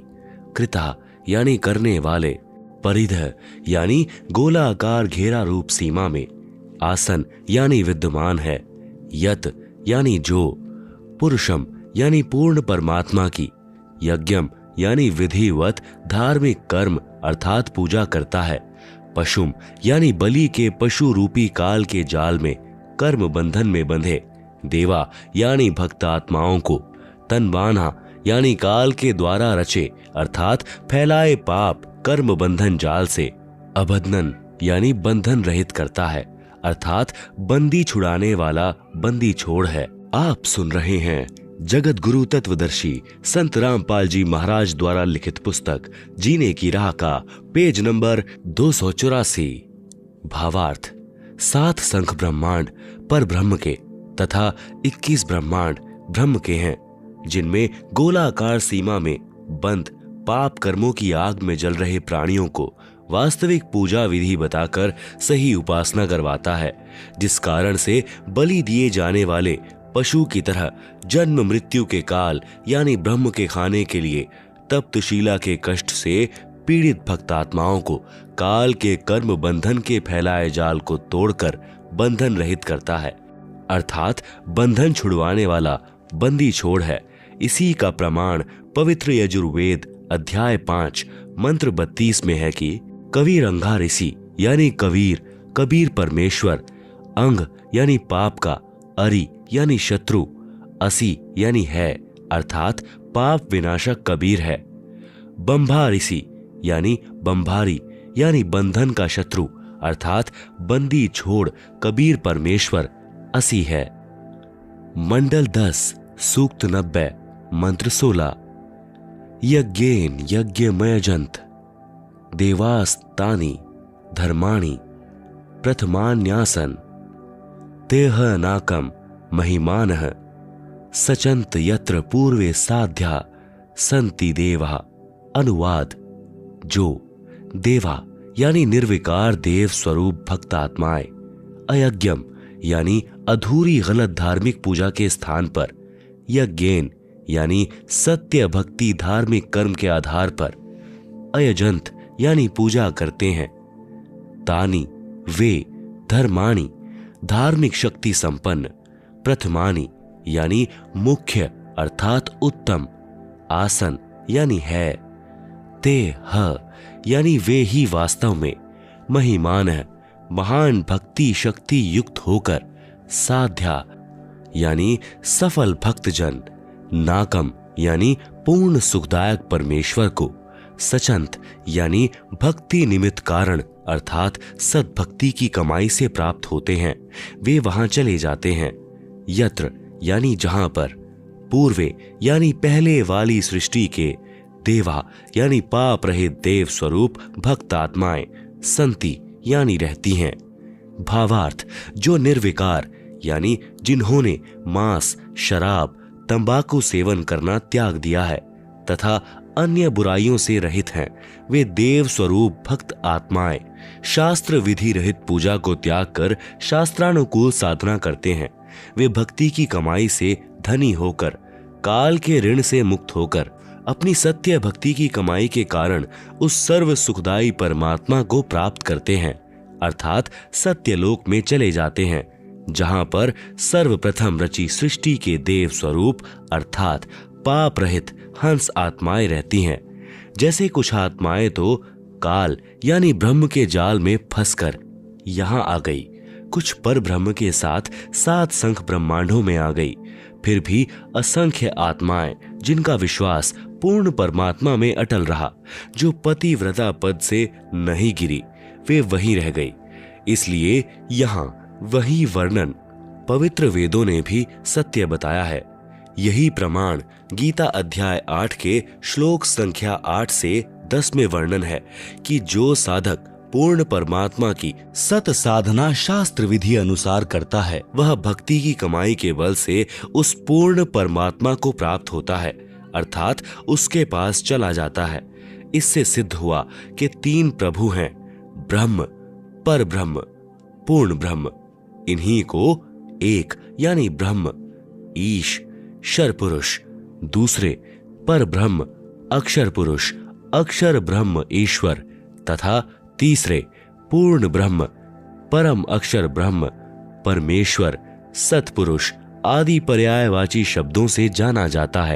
कृता यानी करने वाले, परिध यानी गोलाकार घेरा रूप सीमा में, आसन यानी विद्यमान है, यत यानी जो, पुरुषम यानी पूर्ण परमात्मा की, यज्ञम यानी विधिवत धार्मिक कर्म अर्थात पूजा करता है, पशुम यानी बलि के पशु रूपी काल के जाल में कर्म बंधन में बंधे, देवा यानी भक्त आत्माओं को, तनवाना यानी काल के द्वारा रचे अर्थात फैलाए पाप कर्म बंधन जाल से, अबंधन यानी बंधन रहित करता है, अर्थात बंदी छुड़ाने वाला बंदी छोड़ है। आप सुन रहे हैं जगत गुरु तत्वदर्शी संत रामपाल जी महाराज द्वारा लिखित पुस्तक जीने की राह का पेज नंबर 284। भावार्थ: 7 संख ब्रह्मांड पर ब्रह्म के तथा 21 ब्रह्मांड ब्रह्म के हैं, जिनमें गोलाकार सीमा में बंद पाप कर्मों की आग में जल रहे प्राणियों को वास्तविक पूजा विधि बताकर सही उपासना करवाता है, जिस कारण से बलि दिए जाने वाले पशु की तरह जन्म मृत्यु के काल यानी ब्रह्म के खाने के लिए तप्तशिला के कष्ट से पीड़ित भक्तात्माओं को काल के कर्म बंधन के फैलाए जाल को तोड़कर बंधन रहित करता है, अर्थात बंधन छुड़वाने वाला बंदी छोड़ है। इसी का प्रमाण पवित्र यजुर्वेद अध्याय 5 मंत्र 32 में है कि कबीरंगा ऋषि यानी कबीर परमेश्वर, अंग यानी पाप का, अरि यानी शत्रु, असी यानी है अर्थात पाप विनाशक कबीर है। बंभा ऋषि यानी बंभारी यानी बंधन का शत्रु अर्थात बंदी छोड़ कबीर परमेश्वर असी है। मंडल 10 सूक्त 90 मंत्र 16। यज्ञेन यज्ञमयजंत देवास्तानि धर्माणि प्रथमान्यासन तेह नाकम महिमानः सचंत यत्र पूर्वे साध्या संति देवा। अनुवाद: जो देवा यानी निर्विकार देव स्वरूप भक्त आत्माएं अयज्ञम यानी अधूरी गलत धार्मिक पूजा के स्थान पर, यज्ञेन यानी सत्य भक्ति धार्मिक कर्म के आधार पर, अयजंत यानी पूजा करते हैं, तानी वे धर्माणि धार्मिक शक्ति संपन्न, प्रथमानि यानी मुख्य अर्थात उत्तम, आसन यानी है, ते ह यानी वे ही वास्तव में, महिमान है महान भक्ति शक्ति युक्त होकर, साध्या यानी सफल भक्तजन, नाकम यानी पूर्ण सुखदायक परमेश्वर को, सचंत यानी भक्ति निमित्त कारण अर्थात सद्भक्ति की कमाई से प्राप्त होते हैं, वे वहां चले जाते हैं। यत्र यानी जहां पर, पूर्वे यानी पहले वाली सृष्टि के, देवा यानी पाप रहित देव स्वरूप भक्त आत्माएं, संति यानी रहती हैं। भावार्थ: जो निर्विकार यानी जिन्होंने मांस, शराब, तंबाकू सेवन करना त्याग दिया है तथा अन्य बुराइयों से रहित हैं, वे देव स्वरूप भक्त आत्माएं शास्त्र विधि रहित पूजा को त्याग कर शास्त्रानुकूल साधना करते हैं। वे भक्ति की कमाई से धनी होकर, काल के ऋण से मुक्त होकर, अपनी सत्य भक्ति की कमाई के कारण उस सर्व सुखदायी परमात्मा को प्राप्त करते हैं, अर्थात सत्यलोक में चले जाते हैं, जहां पर सर्वप्रथम रची सृष्टि के देव स्वरूप अर्थात पाप रहित हंस आत्माएं रहती हैं। जैसे कुछ आत्माएं तो काल यानी ब्रह्म के जाल में फंसकर यहां आ गई, कुछ पर ब्रह्म के साथ 7 संख ब्रह्मांडों में आ गई, फिर भी असंख्य आत्माएं जिनका विश्वास पूर्ण परमात्मा में अटल रहा, जो पतिव्रता पद से नहीं गिरी, वे वहीं रह गई। इसलिए यहाँ वही वर्णन पवित्र वेदों ने भी सत्य बताया है। यही प्रमाण गीता अध्याय 8 के श्लोक संख्या 8 से 10 में वर्णन है कि जो साधक पूर्ण परमात्मा की सत साधना शास्त्र विधि अनुसार करता है, वह भक्ति की कमाई के बल से उस पूर्ण परमात्मा को प्राप्त होता है, अर्थात उसके पास चला जाता है। इससे सिद्ध हुआ कि 3 प्रभु हैं, ब्रह्म, पर ब्रह्म, पूर्ण ब्रह्म। इन्हीं को एक यानी ब्रह्म, ईश, शर पुरुष, दूसरे पर ब्रह्म, अक्षर पुरुष, अक्षर ब्रह्म ईश्वर तथा तीसरे पूर्ण ब्रह्म, परम अक्षर ब्रह्म, परमेश्वर, सतपुरुष आदि पर्यायवाची शब्दों से जाना जाता है।